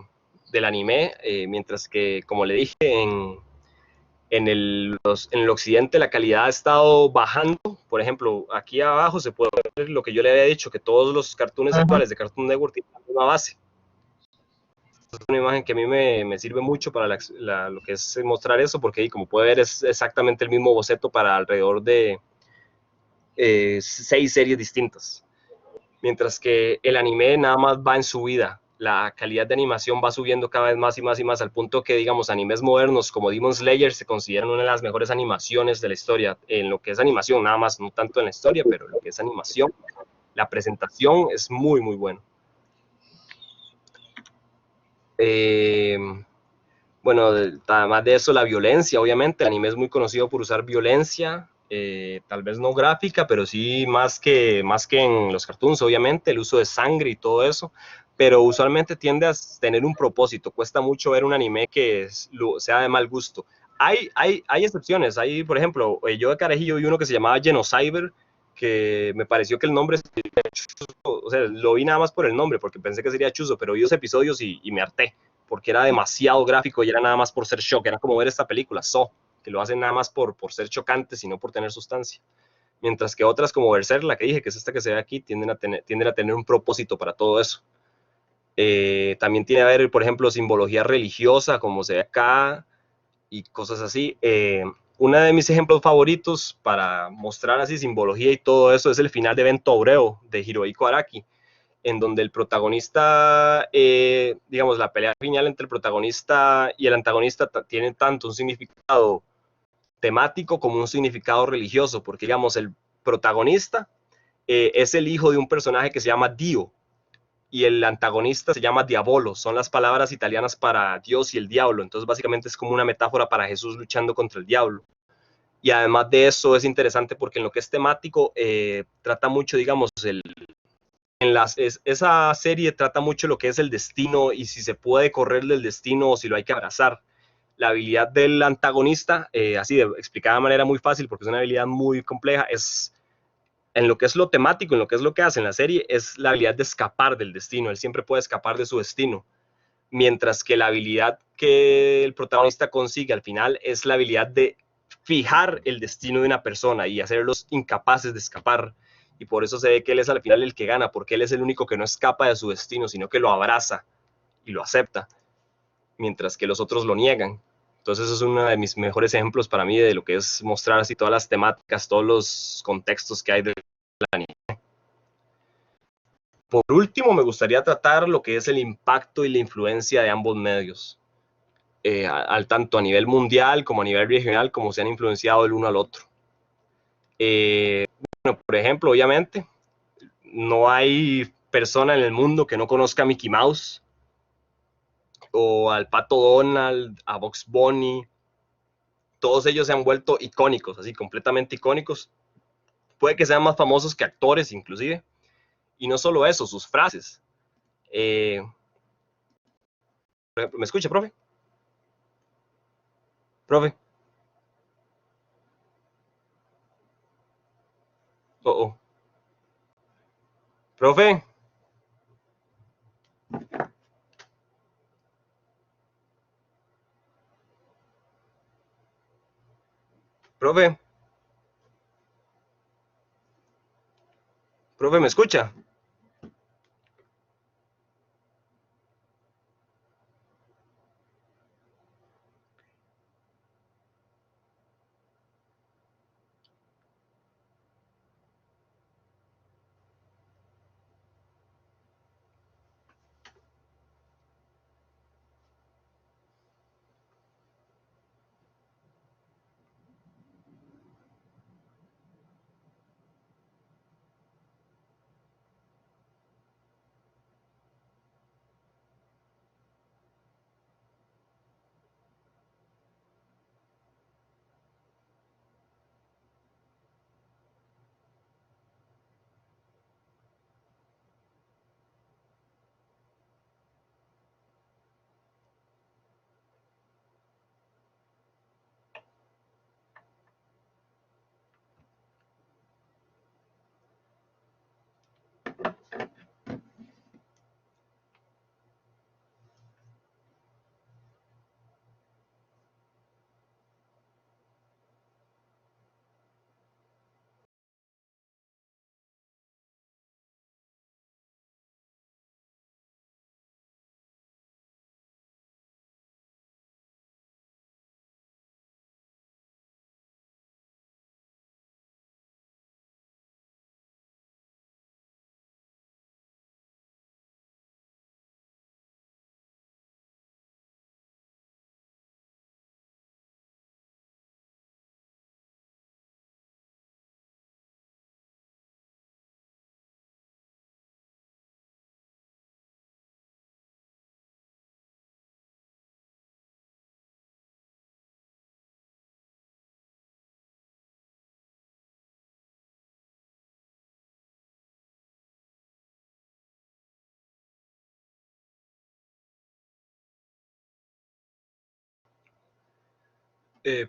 anime, mientras que, como le dije, en el occidente la calidad ha estado bajando. Por ejemplo, aquí abajo se puede ver lo que yo le había dicho, que todos los cartoons actuales de Cartoon Network tienen la misma base. Es una imagen que a mí me sirve mucho para lo que es mostrar eso, porque como puede ver es exactamente el mismo boceto para alrededor de 6 series distintas. Mientras que el anime nada más va en subida. La calidad de animación va subiendo cada vez más y más y más, al punto que, digamos, animes modernos como Demon Slayer se consideran una de las mejores animaciones de la historia, en lo que es animación, nada más, no tanto en la historia, pero en lo que es animación, la presentación es muy, muy buena. Eh, bueno, además de eso, la violencia, obviamente, el anime es muy conocido por usar violencia, tal vez no gráfica, pero sí más que en los cartoons, obviamente, el uso de sangre y todo eso, pero usualmente tiende a tener un propósito. Cuesta mucho ver un anime sea de mal gusto. Hay excepciones, por ejemplo, yo de carajillo vi uno que se llamaba Genocyber, que me pareció que el nombre, o sea, lo vi nada más por el nombre, porque pensé que sería chuzo, pero vi 2 episodios y me harté porque era demasiado gráfico y era nada más por ser shock, era como ver esta película, que lo hacen nada más por ser chocantes y no por tener sustancia. Mientras que otras como Berserk, la que dije, que es esta que se ve aquí, tienden a tener un propósito para todo eso. También tiene a ver, por ejemplo, simbología religiosa, como se ve acá, y cosas así. Uno de mis ejemplos favoritos para mostrar así simbología y todo eso es el final de Evento Obreo de Hirohiko Araki, en donde el protagonista, digamos, la pelea final entre el protagonista y el antagonista tiene tanto un significado temático como un significado religioso, porque, digamos, el protagonista es el hijo de un personaje que se llama Dio y el antagonista se llama Diabolo, son las palabras italianas para Dios y el diablo, entonces básicamente es como una metáfora para Jesús luchando contra el diablo. Y además de eso es interesante porque en lo que es temático trata mucho, digamos, esa serie trata mucho lo que es el destino y si se puede correr del destino o si lo hay que abrazar. La habilidad del antagonista, explicada de manera muy fácil porque es una habilidad muy compleja, es en lo que es lo temático, en lo que es lo que hace en la serie, es la habilidad de escapar del destino. Él siempre puede escapar de su destino. Mientras que la habilidad que el protagonista consigue al final es la habilidad de fijar el destino de una persona y hacerlos incapaces de escapar. Y por eso se ve que él es al final el que gana, porque él es el único que no escapa de su destino, sino que lo abraza y lo acepta, mientras que los otros lo niegan. Entonces eso es uno de mis mejores ejemplos para mí de lo que es mostrar así todas las temáticas, todos los contextos que hay del anime. Por último, me gustaría tratar lo que es el impacto y la influencia de ambos medios, tanto a nivel mundial como a nivel regional, como se han influenciado el uno al otro. Bueno, por ejemplo, obviamente, no hay persona en el mundo que no conozca a Mickey Mouse o al Pato Donald, a Bugs Bunny. Todos ellos se han vuelto icónicos, así completamente icónicos. Puede que sean más famosos que actores inclusive. Y no solo eso, sus frases. Por ejemplo, ¿me escucha, profe? Profe. Oh, oh. Profe. Profe. Profe, ¿me escucha?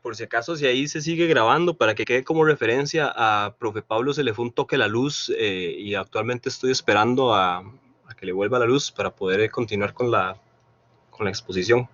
Por si acaso, si ahí se sigue grabando, para que quede como referencia, a profe Pablo se le fue un toque la luz, y actualmente estoy esperando a que le vuelva la luz para poder continuar con la exposición.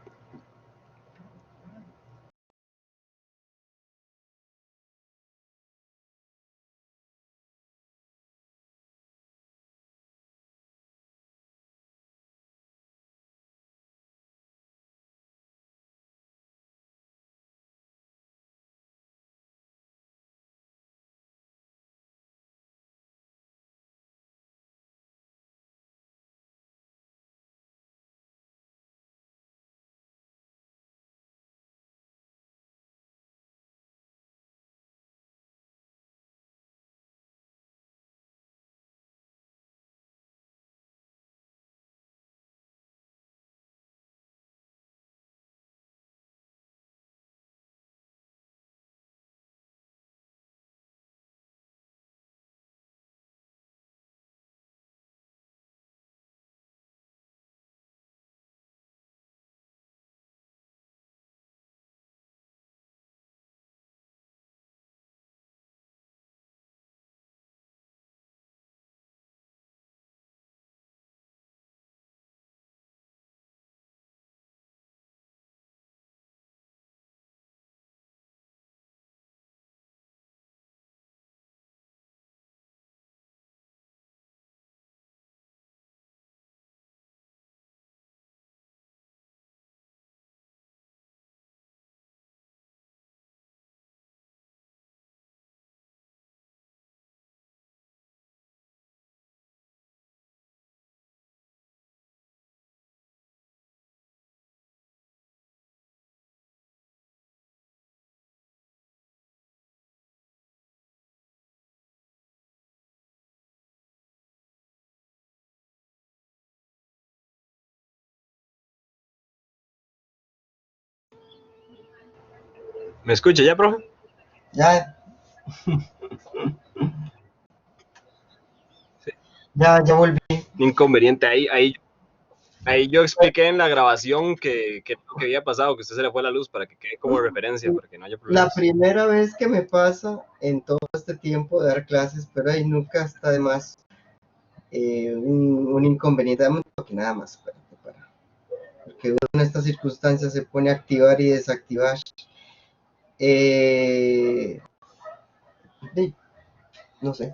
¿Me escucha ya, profe? Ya, Sí. ya volví. Inconveniente. Ahí yo expliqué en la grabación que lo que había pasado, que a usted se le fue la luz, para que quede como referencia, para que no haya La problemas. primera vez que me pasa en todo este tiempo de dar clases, pero ahí nunca está de más un inconveniente. Dame un toque nada más, espérate, porque uno en estas circunstancias se pone a activar y desactivar. Eh, no sé,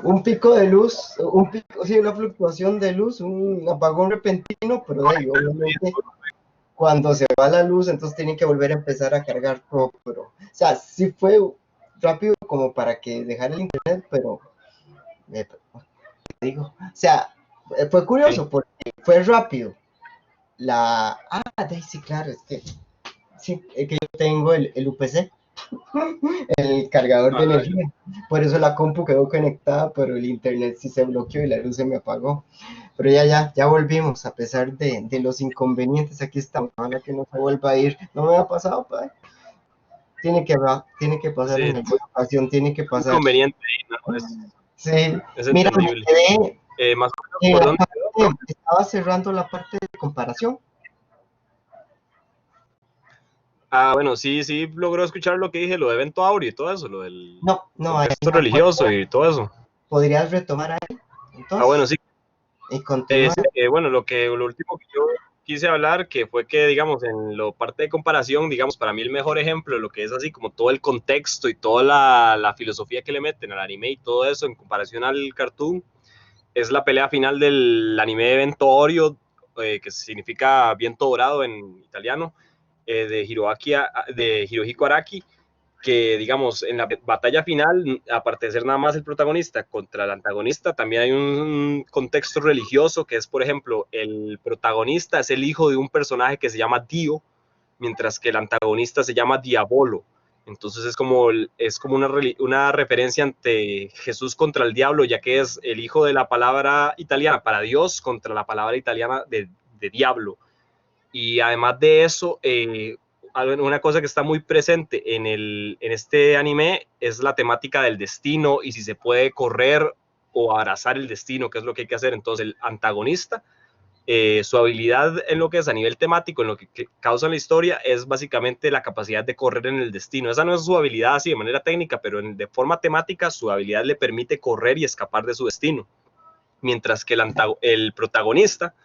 un pico de luz, un pico, sí, una fluctuación de luz, un apagón repentino, pero ahí obviamente cuando se va la luz, entonces tienen que volver a empezar a cargar todo, pero, o sea, sí fue rápido como para que dejara el internet, pero, digo, o sea, fue Sí. curioso porque fue rápido. Sí, claro, es que, sí, es que yo tengo el UPC, el cargador de Ah, energía, por eso la compu quedó conectada, pero el internet sí se bloqueó y la luz se me apagó. Pero ya volvimos, a pesar de los inconvenientes, aquí estamos, ojalá que no se vuelva a ir. No me ha pasado, pa. Tiene que pasar sí, en alguna ocasión, tiene que pasar. inconveniente ahí, ¿no? Sí, Es mira, me entendible. quedé, Más o menos, ¿por dónde quedó, profe? estaba cerrando la parte de comparación. Ah, bueno, sí, logró escuchar lo que dije, lo de evento áureo y todo eso, lo del No, ahí contexto no, religioso y todo eso. podrías retomar ahí, Ah, bueno, entonces, sí. y continuar. Sí, bueno, lo último que yo quise hablar, que fue que, digamos, en la parte de comparación, digamos, para mí el mejor ejemplo de lo que es así como todo el contexto y toda la filosofía que le meten al anime y todo eso en comparación al cartoon, es la pelea final del anime de Evento Oreo, que significa viento dorado en italiano, de Hirohiko Araki, que digamos en la batalla final, aparte de ser nada más el protagonista contra el antagonista, también hay un contexto religioso que es, por ejemplo, el protagonista es el hijo de un personaje que se llama Dio, mientras que el antagonista se llama Diabolo. Entonces es como una referencia ante Jesús contra el diablo, ya que es el hijo de la palabra italiana para Dios contra la palabra italiana de diablo. Y además de eso, una cosa que está muy presente en este anime es la temática del destino y si se puede correr o abrazar el destino, que es lo que hay que hacer. Entonces el antagonista Su habilidad en lo que es a nivel temático, en lo que causa la historia, es básicamente la capacidad de correr en el destino. Esa no es su habilidad así de manera técnica, pero de forma temática su habilidad le permite correr y escapar de su destino. Mientras que el protagonista,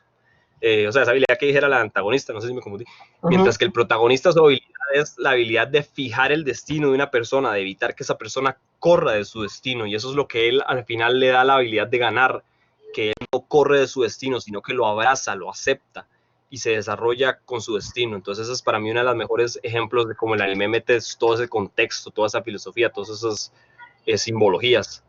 o sea, esa habilidad que dijera la antagonista, no sé si me confundí, mientras que el protagonista, su habilidad es la habilidad de fijar el destino de una persona, de evitar que esa persona corra de su destino, y eso es lo que él al final le da la habilidad de ganar, que él no corre de su destino, sino que lo abraza, lo acepta y se desarrolla con su destino. Entonces ese es para mí uno de los mejores ejemplos de cómo el anime mete todo ese contexto, toda esa filosofía, todas esas simbologías.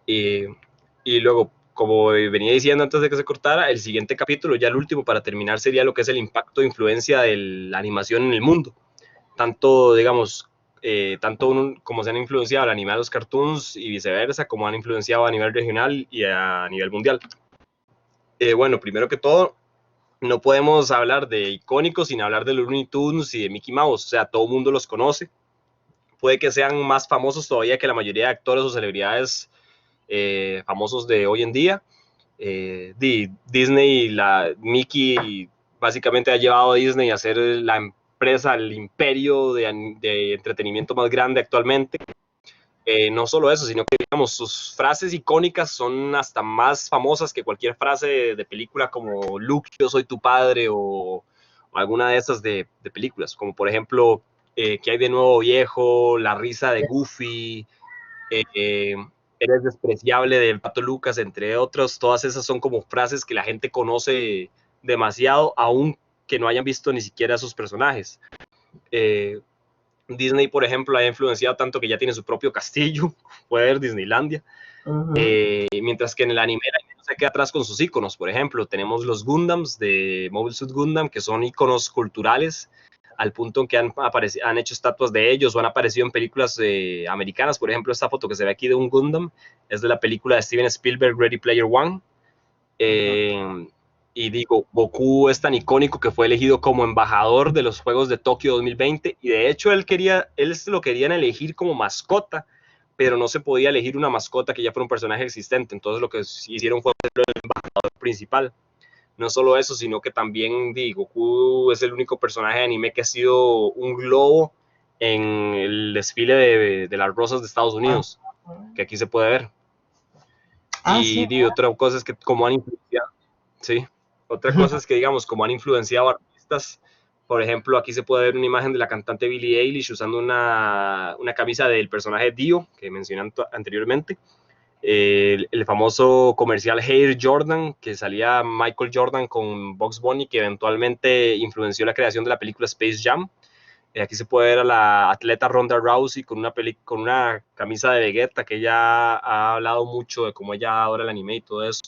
Y luego, como venía diciendo antes de que se cortara, el siguiente capítulo, ya el último para terminar, sería lo que es el impacto e influencia de la animación en el mundo. Tanto, digamos, como se han influenciado al anime a los cartoons y viceversa, como han influenciado a nivel regional y a nivel mundial. Bueno, primero que todo, no podemos hablar de icónicos sin hablar de los Looney Tunes y de Mickey Mouse. O sea, todo el mundo los conoce. Puede que sean más famosos todavía que la mayoría de actores o celebridades famosos de hoy en día. Disney, Mickey básicamente ha llevado a Disney a ser la empresa, el imperio de entretenimiento más grande actualmente. No solo eso, sino que digamos, sus frases icónicas son hasta más famosas que cualquier frase de película como Luke, yo soy tu padre, o alguna de esas de películas, como por ejemplo, ¿qué hay de nuevo viejo? La risa de Goofy, eh, eres despreciable del Pato Lucas, entre otros. Todas esas son como frases que la gente conoce demasiado, aun que no hayan visto ni siquiera a sus personajes. Disney, por ejemplo, ha influenciado tanto que ya tiene su propio castillo, puede ver Disneylandia. Mientras que en el anime no se queda atrás con sus iconos. Por ejemplo, tenemos los Gundams de Mobile Suit Gundam, que son iconos culturales, al punto en que han hecho estatuas de ellos o han aparecido en películas americanas. Por ejemplo, esta foto que se ve aquí de un Gundam es de la película de Steven Spielberg, Ready Player One. Y digo, Goku es tan icónico que fue elegido como embajador de los Juegos de Tokio 2020, y de hecho él lo querían elegir como mascota, pero no se podía elegir una mascota que ya fuera un personaje existente. Entonces lo que hicieron fue el embajador principal. No solo eso, sino que también Goku es el único personaje de anime que ha sido un globo en el desfile de las rosas de Estados Unidos, que aquí se puede ver. Y otra cosa es que como han influenciado, sí, otra cosa es que digamos, como han influenciado artistas, por ejemplo, aquí se puede ver una imagen de la cantante Billie Eilish usando una camisa del personaje Dio, que mencioné anteriormente. El famoso comercial Air Jordan, que salía Michael Jordan con Bugs Bunny, que eventualmente influenció la creación de la película Space Jam. Aquí se puede ver a la atleta Ronda Rousey con una camisa de Vegeta, que ella ha hablado mucho de cómo ella adora el anime y todo eso.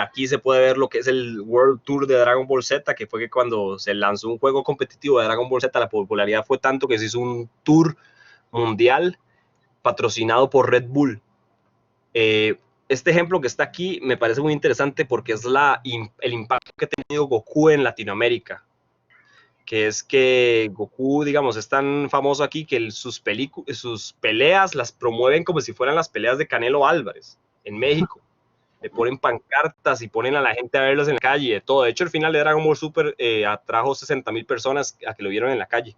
Aquí se puede ver lo que es el World Tour de Dragon Ball Z, que fue que cuando se lanzó un juego competitivo de Dragon Ball Z, la popularidad fue tanto que se hizo un tour mundial patrocinado por Red Bull. Este ejemplo que está aquí me parece muy interesante porque es el impacto que ha tenido Goku en Latinoamérica, que es que Goku, digamos, es tan famoso aquí que sus peleas las promueven como si fueran las peleas de Canelo Álvarez en México. Le ponen pancartas y ponen a la gente a verlos en la calle, de todo. De hecho, el final de Dragon Ball Super atrajo 60,000 personas a que lo vieron en la calle.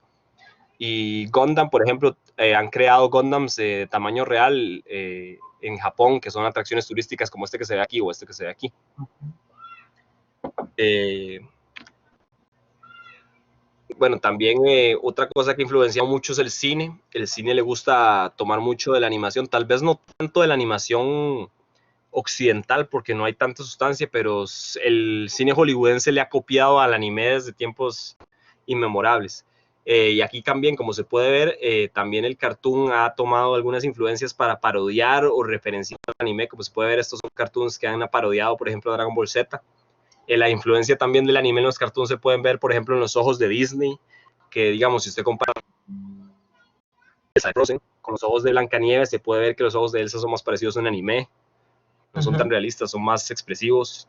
Y Gundam, por ejemplo, han creado Gundams de tamaño real en Japón, que son atracciones turísticas como este que se ve aquí o este que se ve aquí. Bueno, también otra cosa que influencia mucho es el cine. El cine le gusta tomar mucho de la animación, tal vez no tanto de la animación occidental porque no hay tanta sustancia, pero el cine hollywoodense le ha copiado al anime desde tiempos inmemorables. Y aquí también, como se puede ver, también el cartoon ha tomado algunas influencias para parodiar o referenciar al anime. Como se puede ver, estos son cartoons que han parodiado, por ejemplo, Dragon Ball Z. La influencia también del anime en los cartoons se pueden ver, por ejemplo, en los ojos de Disney, que digamos, si usted compara con los ojos de Blancanieves, se puede ver que los ojos de Elsa son más parecidos a un anime, no son tan realistas, son más expresivos.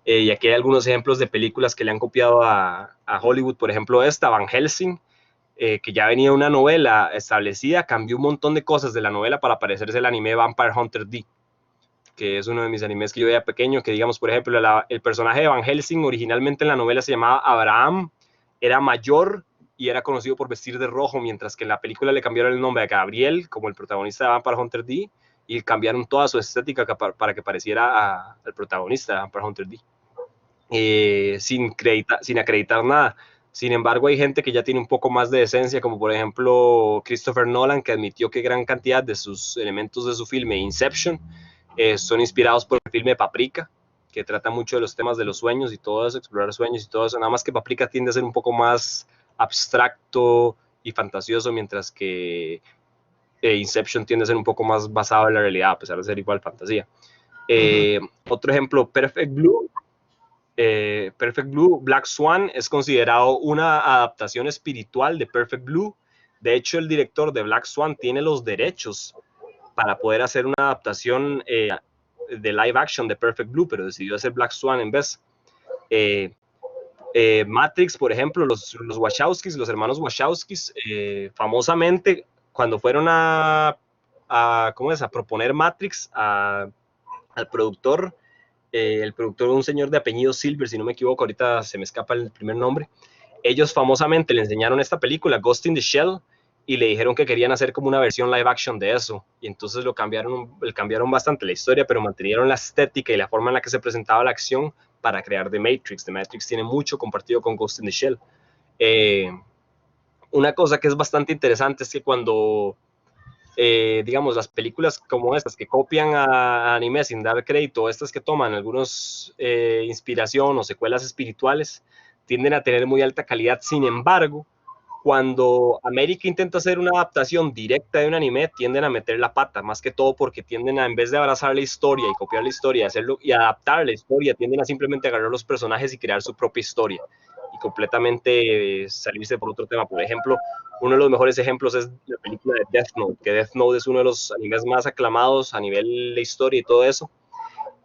Y aquí hay algunos ejemplos de películas que le han copiado a Hollywood, por ejemplo esta, Van Helsing, que ya venía una novela establecida, cambió un montón de cosas de la novela para parecerse el anime Vampire Hunter D. que es uno de mis animes que yo veía pequeño, que digamos, por ejemplo, el personaje de Van Helsing originalmente en la novela se llamaba Abraham, era mayor y era conocido por vestir de rojo, mientras que en la película le cambiaron el nombre a Gabriel, como el protagonista de Vampire Hunter D, y cambiaron toda su estética para que pareciera al protagonista de Vampire Hunter D, sin acreditar nada. Sin embargo, hay gente que ya tiene un poco más de decencia, como por ejemplo Christopher Nolan, que admitió que gran cantidad de sus elementos de su filme Inception son inspirados por el filme Paprika, que trata mucho de los temas de los sueños y todo eso, explorar sueños y todo eso. Nada más que Paprika tiende a ser un poco más abstracto y fantasioso, mientras que Inception tiende a ser un poco más basado en la realidad, a pesar de ser igual fantasía. Otro ejemplo, Perfect Blue. Perfect Blue, Black Swan es considerado una adaptación espiritual de Perfect Blue. De hecho, el director de Black Swan tiene los derechos para poder hacer una adaptación de live action de Perfect Blue, pero decidió hacer Black Swan en vez. Matrix, por ejemplo, los Wachowskis, los hermanos Wachowskis, famosamente, cuando fueron a proponer Matrix al productor, el productor, un señor de apellido Silver, si no me equivoco, ahorita se me escapa el primer nombre, ellos famosamente le enseñaron esta película, Ghost in the Shell, y le dijeron que querían hacer como una versión live action de eso, y entonces cambiaron bastante la historia, pero mantenieron la estética y la forma en la que se presentaba la acción para crear The Matrix. The Matrix tiene mucho compartido con Ghost in the Shell. Una cosa que es bastante interesante es que cuando digamos, las películas como estas que copian a anime sin dar crédito, estas que toman algunos inspiración o secuelas espirituales, tienden a tener muy alta calidad. Sin embargo, cuando América intenta hacer una adaptación directa de un anime, tienden a meter la pata, más que todo porque tienden a, en vez de abrazar la historia y copiar la historia, hacerlo y adaptar la historia, tienden a simplemente agarrar los personajes y crear su propia historia y completamente salirse por otro tema. Por ejemplo, uno de los mejores ejemplos es la película de Death Note, que Death Note es uno de los animes más aclamados a nivel de historia y todo eso,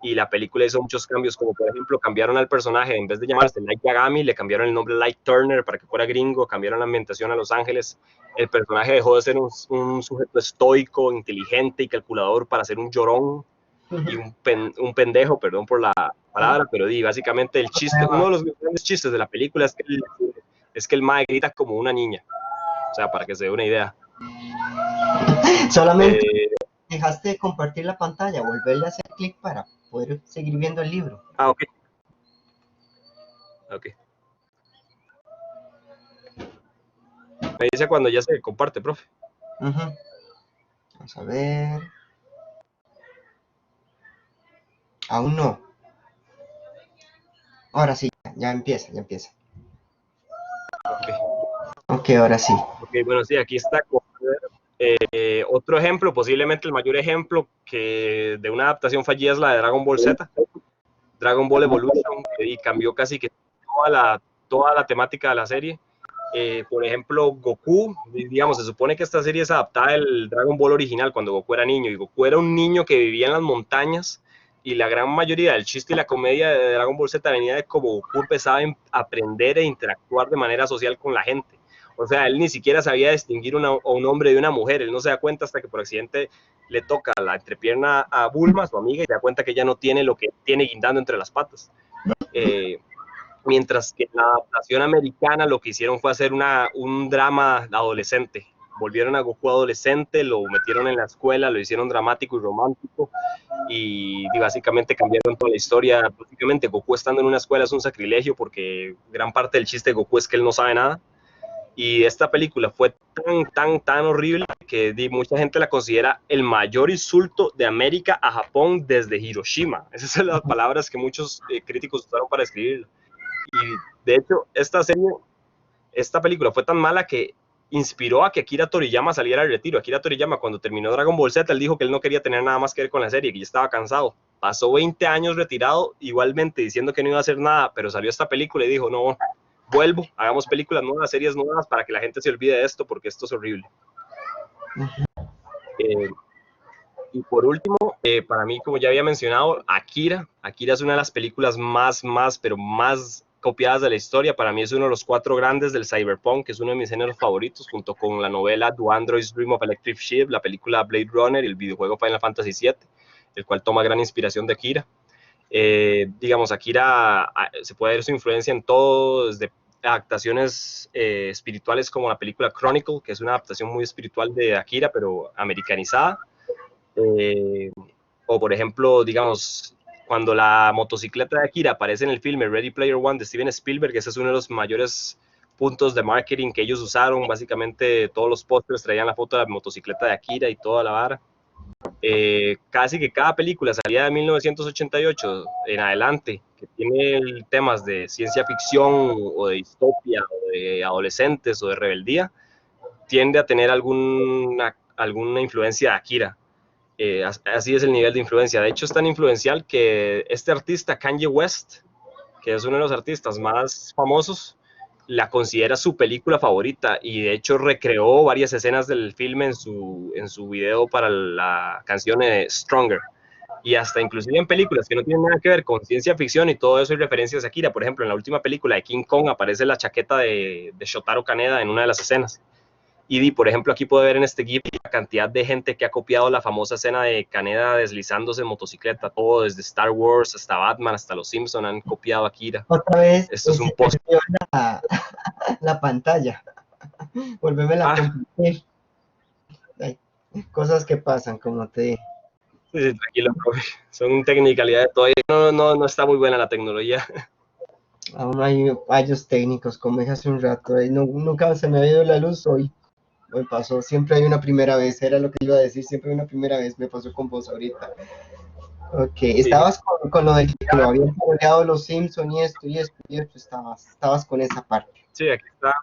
y la película hizo muchos cambios, como por ejemplo cambiaron al personaje, en vez de llamarse Light Yagami, le cambiaron el nombre Light Turner para que fuera gringo, cambiaron la ambientación a Los Ángeles, el personaje dejó de ser un sujeto estoico, inteligente y calculador para ser un llorón y un pendejo, perdón por la palabra, pero básicamente el chiste, uno de los grandes chistes de la película es que el mae grita como una niña, o sea, para que se dé una idea. Solamente dejaste de compartir la pantalla, volverle a hacer clic para poder seguir viendo el libro. Ok. Me dice cuando ya se comparte, profe. Vamos a ver. Aún no. Ahora sí, ya empieza. Ok, ahora sí. Ok, bueno, sí, aquí está. Otro ejemplo, posiblemente el mayor ejemplo de una adaptación fallida es la de Dragon Ball Z, Dragon Ball Evolution, y cambió casi que toda la temática de la serie. Por ejemplo, Goku, digamos, se supone que esta serie es adaptada del Dragon Ball original cuando Goku era niño, y Goku era un niño que vivía en las montañas, y la gran mayoría del chiste y la comedia de Dragon Ball Z venía de cómo Goku empezaba a aprender e interactuar de manera social con la gente. O sea, él ni siquiera sabía distinguir a un hombre de una mujer, él no se da cuenta hasta que por accidente le toca la entrepierna a Bulma, su amiga, y se da cuenta que ella no tiene lo que tiene guindando entre las patas. Mientras que en la adaptación americana lo que hicieron fue hacer un drama adolescente. Volvieron a Goku adolescente, lo metieron en la escuela, lo hicieron dramático y romántico, y básicamente cambiaron toda la historia. Básicamente Goku estando en una escuela es un sacrilegio, porque gran parte del chiste de Goku es que él no sabe nada. Y esta película fue tan horrible que mucha gente la considera el mayor insulto de América a Japón desde Hiroshima. Esas son las palabras que muchos críticos usaron para escribirlo. Y de hecho, esta película fue tan mala que inspiró a que Akira Toriyama saliera al retiro. Akira Toriyama, cuando terminó Dragon Ball Z, él dijo que él no quería tener nada más que ver con la serie, que ya estaba cansado. Pasó 20 años retirado, igualmente diciendo que no iba a hacer nada, pero salió esta película y dijo, no, vuelvo, hagamos películas nuevas, series nuevas, para que la gente se olvide de esto, porque esto es horrible. Y por último, para mí, como ya había mencionado, Akira es una de las películas más copiadas de la historia. Para mí es uno de los 4 grandes del cyberpunk, que es uno de mis géneros favoritos, junto con la novela Do Androids Dream of Electric Sheep, la película Blade Runner y el videojuego Final Fantasy VII. el cual toma gran inspiración de Akira. Digamos, Akira se puede ver su influencia en todo, desde adaptaciones espirituales como la película Chronicle, que es una adaptación muy espiritual de Akira, pero americanizada. O por ejemplo, digamos, cuando la motocicleta de Akira aparece en el filme Ready Player One de Steven Spielberg, ese es uno de los mayores puntos de marketing que ellos usaron. Básicamente todos los pósters traían la foto de la motocicleta de Akira y toda la vara. Casi que cada película salía de 1988 en adelante, que tiene temas de ciencia ficción o de distopia o de adolescentes o de rebeldía, tiende a tener alguna influencia de Akira. Así es el nivel de influencia. De hecho, es tan influencial que este artista, Kanye West, que es uno de los artistas más famosos, la considera su película favorita y de hecho recreó varias escenas del filme en su video para la canción Stronger. Y hasta inclusive en películas que no tienen nada que ver con ciencia ficción y todo eso hay referencias a Akira. Por ejemplo, en la última película de King Kong aparece la chaqueta de Shotaro Kaneda en una de las escenas. Y por ejemplo, aquí puede ver en este GIF la cantidad de gente que ha copiado la famosa escena de Kaneda deslizándose en motocicleta, todo desde Star Wars hasta Batman, hasta los Simpson han copiado a Akira. Otra vez Esto es un se post. perdió la pantalla. Volvémela a compartir. Hay cosas que pasan, como te... Sí, tranquilo, profe. Son technicalidades todavía. No está muy buena la tecnología. Aún hay fallos técnicos, como dije hace un rato. Nunca se me ha ido la luz hoy. Hoy pasó. Siempre hay una primera vez. Era lo que iba a decir. Siempre hay una primera vez. Me pasó con vos ahorita. Ok. Estabas con lo del que lo habían creado los Simpson y esto y esto y esto. Estabas con esa parte. Sí, aquí está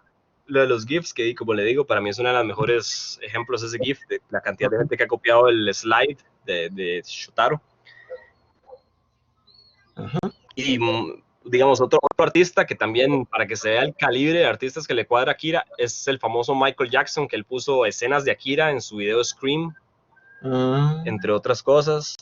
lo de los GIFs, que como le digo, para mí es uno de los mejores ejemplos ese GIF, de la cantidad de gente que ha copiado el slide de Shotaro. Y digamos, otro artista que también, para que se vea el calibre de artistas que le cuadra a Akira, es el famoso Michael Jackson, que él puso escenas de Akira en su video Scream, entre otras cosas.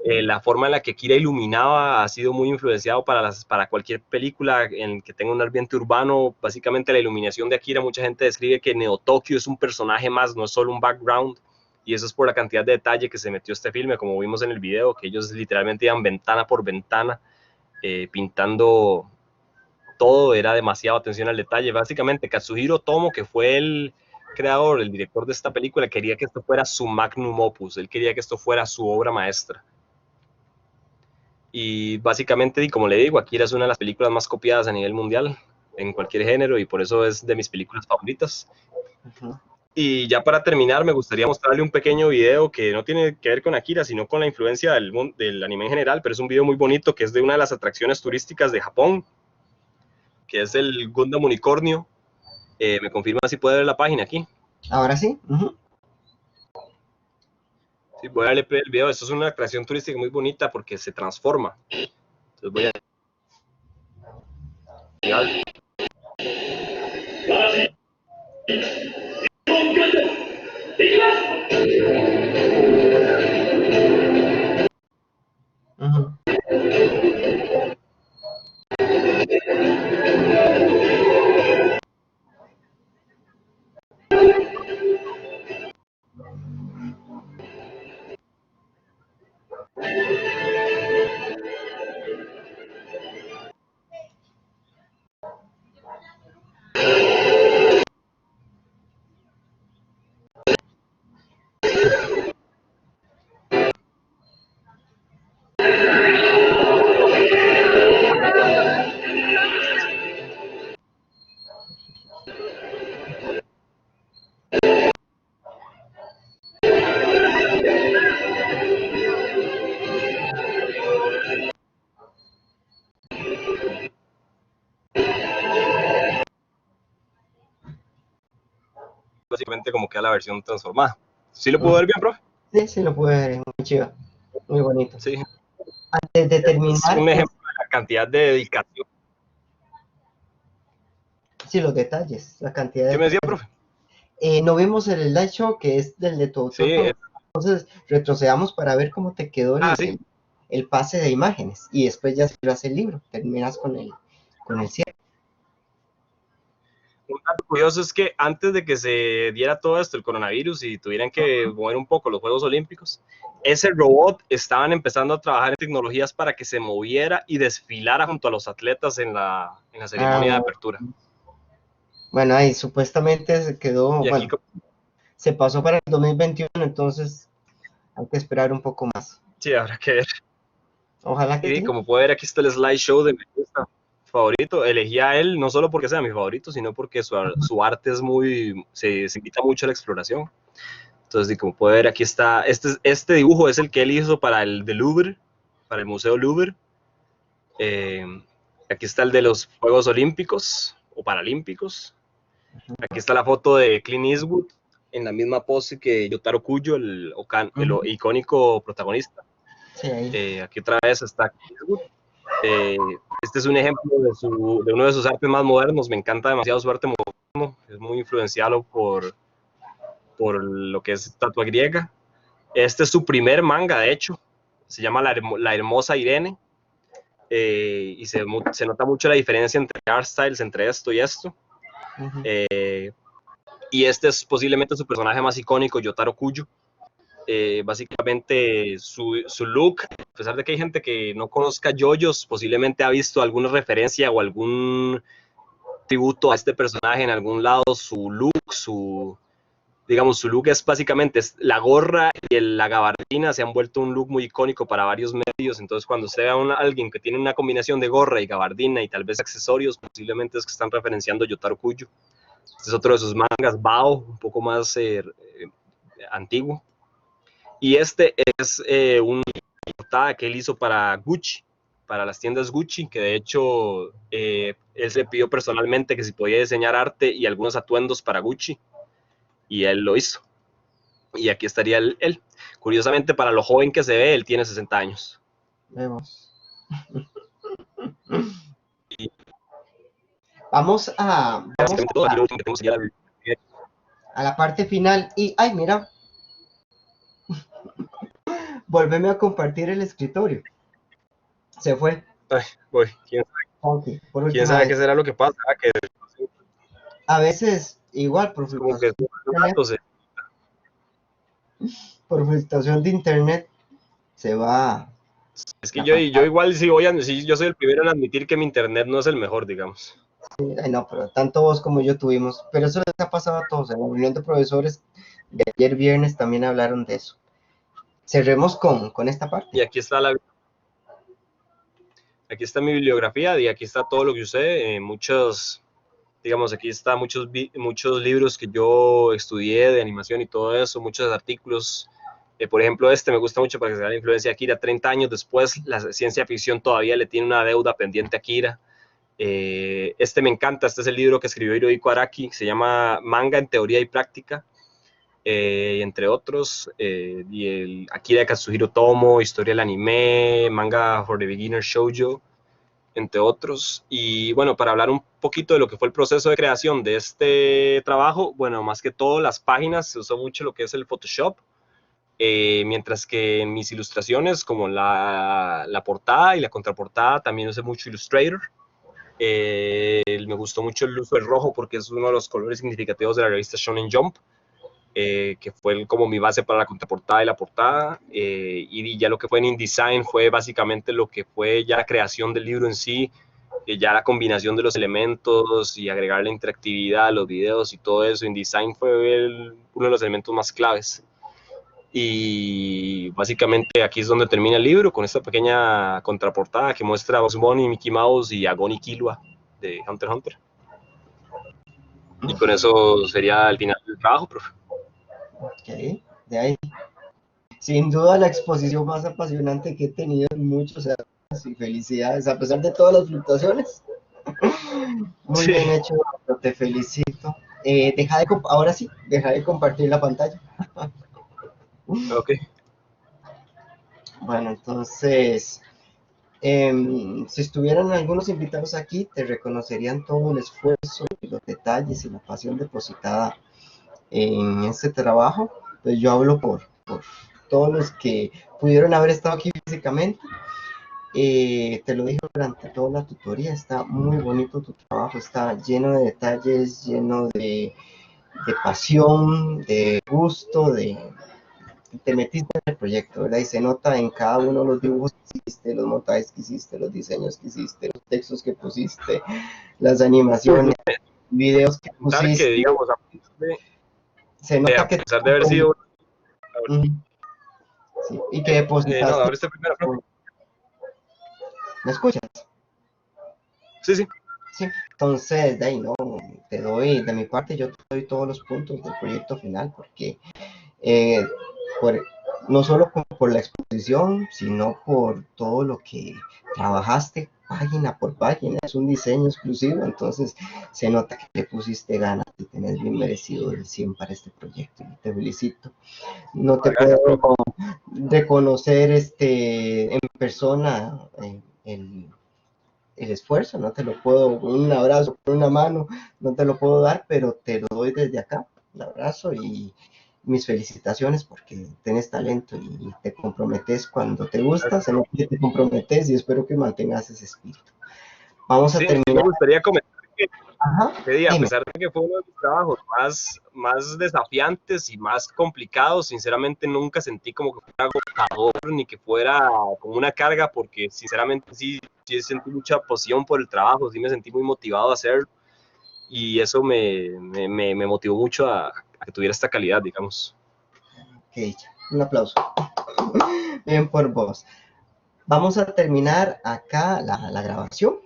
La forma en la que Akira iluminaba ha sido muy influenciado para cualquier película en que tenga un ambiente urbano. Básicamente la iluminación de Akira, mucha gente describe que Neo Tokyo es un personaje más, no es solo un background, y eso es por la cantidad de detalle que se metió este filme, como vimos en el video, que ellos literalmente iban ventana por ventana, pintando todo, era demasiada atención al detalle. Básicamente Katsuhiro Otomo, que fue el creador, el director de esta película, quería que esto fuera su magnum opus, él quería que esto fuera su obra maestra. Y básicamente, como le digo, Akira es una de las películas más copiadas a nivel mundial, en cualquier género, y por eso es de mis películas favoritas. Y ya para terminar, me gustaría mostrarle un pequeño video que no tiene que ver con Akira, sino con la influencia del anime en general, pero es un video muy bonito que es de una de las atracciones turísticas de Japón, que es el Gundam Unicornio. Me confirma si puede ver la página aquí. ¿Ahora sí? Sí, voy a darle play al video. Esto es una atracción turística muy bonita porque se transforma. Entonces voy a... Básicamente como queda la versión transformada. ¿Sí lo puedo ver bien, profe? Sí, sí lo pude ver, muy chido, muy bonito. Sí. Antes de terminar... Es un ejemplo de la cantidad de dedicación. Sí, los detalles, la cantidad de... ¿Qué me decía, profe? No vimos el slideshow, que es del de tu Sí, entonces retrocedamos para ver cómo te quedó ¿sí? el pase de imágenes, y después ya cierras el libro, terminas con el cierre. Un dato curioso es que antes de que se diera todo esto, el coronavirus, y tuvieran que mover un poco los Juegos Olímpicos, ese robot estaban empezando a trabajar en tecnologías para que se moviera y desfilara junto a los atletas en la ceremonia de Ah, apertura. bueno, ahí supuestamente se quedó, Y aquí, bueno, se pasó para el 2021, entonces hay que esperar un poco más. sí, habrá que ver. Ojalá que Y sí. como puede ver, aquí está el slideshow de mi favorito. Elegí a él no solo porque sea mi favorito, sino porque su arte es muy, se invita mucho a la exploración. Entonces, como puede ver, aquí está, este dibujo es el que él hizo para el de Louvre, para el Museo Louvre. Eh, Aquí está el de los Juegos Olímpicos o Paralímpicos. Aquí está la foto de Clint Eastwood en la misma pose que Yotaro Kujo, el icónico protagonista. Sí, ahí. Aquí otra vez está Clint Eastwood. Este es un ejemplo de uno de sus artes más modernos. Me encanta demasiado su arte moderno. Es muy influenciado por lo que es estatua griega. Este es su primer manga, de hecho. Se llama La Hermosa Irene. Y se nota mucho la diferencia entre art styles, entre esto y esto. Uh-huh. Y este es posiblemente su personaje más icónico, Yotaro Kujo. Básicamente su look, a pesar de que hay gente que no conozca JoJo's, posiblemente ha visto alguna referencia o algún tributo a este personaje en algún lado. Su look, digamos, su look es básicamente la gorra y la gabardina se han vuelto un look muy icónico para varios medios. Entonces, cuando usted ve a alguien que tiene una combinación de gorra y gabardina y tal vez accesorios, posiblemente es que están referenciando a Yotaro Kujo. Este es otro de sus mangas, Bao, un poco más antiguo. Y este es una portada que él hizo para Gucci, para las tiendas Gucci, que de hecho él se pidió personalmente que si podía diseñar arte y algunos atuendos para Gucci, y él lo hizo. Y aquí estaría él. Curiosamente, para lo joven que se ve, él tiene 60 años. Vemos. Vamos Básicamente todo, aquí lo último que tenemos sería a la parte final y, ay, mira, volveme a compartir el escritorio. Se fue. Ay, voy. Ok, por ¿Quién última sabe qué vez. será lo que pasa? Que A veces, igual, es como que por filtración de internet, se va es que la yo pantalla. igual sí, yo soy el primero en admitir que mi internet no es el mejor, digamos. Ay, no, pero tanto vos como yo tuvimos. Pero eso les ha pasado a todos. En la reunión de profesores de ayer viernes también hablaron de eso. Cerremos con esta parte. Y aquí está mi bibliografía y aquí está todo lo que usé. Digamos, aquí está muchos libros que yo estudié de animación y todo eso, muchos artículos. Por ejemplo, este me gusta mucho para que se vea la influencia de Akira. 30 años después, la ciencia ficción todavía le tiene una deuda pendiente a Akira. Este me encanta, este es el libro que escribió Hirohiko Araki, se llama Manga en Teoría y Práctica, entre otros, y el Akira de Katsuhiro Tomo, Historia del Anime, Manga for the Beginner Shoujo, entre otros. Y bueno, para hablar un poquito de lo que fue el proceso de creación de este trabajo, bueno, más que todo las páginas, se usó mucho lo que es el Photoshop, mientras que en mis ilustraciones, como la portada y la contraportada, también usé mucho Illustrator. Me gustó mucho el uso del rojo porque es uno de los colores significativos de la revista Shonen Jump, que fue como mi base para la contraportada y la portada. Y ya lo que fue en InDesign fue básicamente lo que fue ya la creación del libro en sí, ya la combinación de los elementos y agregar la interactividad a los videos y todo eso. InDesign fue uno de los elementos más claves. Y básicamente aquí es donde termina el libro, con esta pequeña contraportada que muestra a Bugs Bunny, Mickey Mouse y a Gon y Killua de Hunter x Hunter. Y con eso sería el final del trabajo, profe. Ok, de ahí. Sin duda la exposición más apasionante que he tenido en muchos años y felicidades, a pesar de todas las fluctuaciones. Muy Sí, bien hecho, te felicito. Ahora sí, deja de compartir la pantalla. ok. Bueno, entonces, si estuvieran algunos invitados aquí, te reconocerían todo el esfuerzo y los detalles y la pasión depositada en este trabajo. Pues yo hablo por todos los que pudieron haber estado aquí físicamente te lo dije durante toda la tutoría, está muy bonito tu trabajo, está lleno de detalles, lleno de pasión, de gusto, te metiste en el proyecto, ¿verdad? Y se nota en cada uno de los dibujos que hiciste, los montajes que hiciste, los diseños que hiciste, los textos que pusiste, las Pues animaciones, videos que comentar que, pusiste, digamos, se nota a que te pesar de haber sido... sí, y que no, depositaste. ahora usted primero, profe. ¿Me escuchas? Sí, sí. Sí, entonces, de ahí no, te doy, de mi parte, yo te doy todos los puntos del proyecto final, porque eh, por, no solo por la exposición, sino por todo lo que trabajaste página por página, es un diseño exclusivo, entonces se nota que le pusiste ganas y tenés bien merecido el 100 para este proyecto, y te felicito. No te puedo Gracias, profe. reconocer en persona el esfuerzo, no te lo puedo, un abrazo, una mano, no te lo puedo dar, pero te lo doy desde acá, el abrazo y mis felicitaciones porque tienes talento y te comprometes cuando te gusta, se nota que te comprometes y espero que mantengas ese espíritu. Vamos a Sí, me terminar. gustaría comentar Ajá, que a dime. pesar de que fue uno de mis trabajos más desafiantes y más complicados, sinceramente nunca sentí como que fuera agotador ni que fuera como una carga, porque sinceramente sí sentí mucha pasión por el trabajo, sí me sentí muy motivado a hacerlo y eso me motivó mucho a que tuviera esta calidad, digamos. Ok, un aplauso. Bien por vos. Vamos a terminar acá la grabación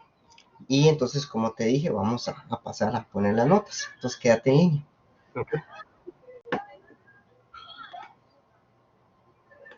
y entonces, como te dije, vamos a pasar a poner las notas. Entonces, quédate en línea. Okay.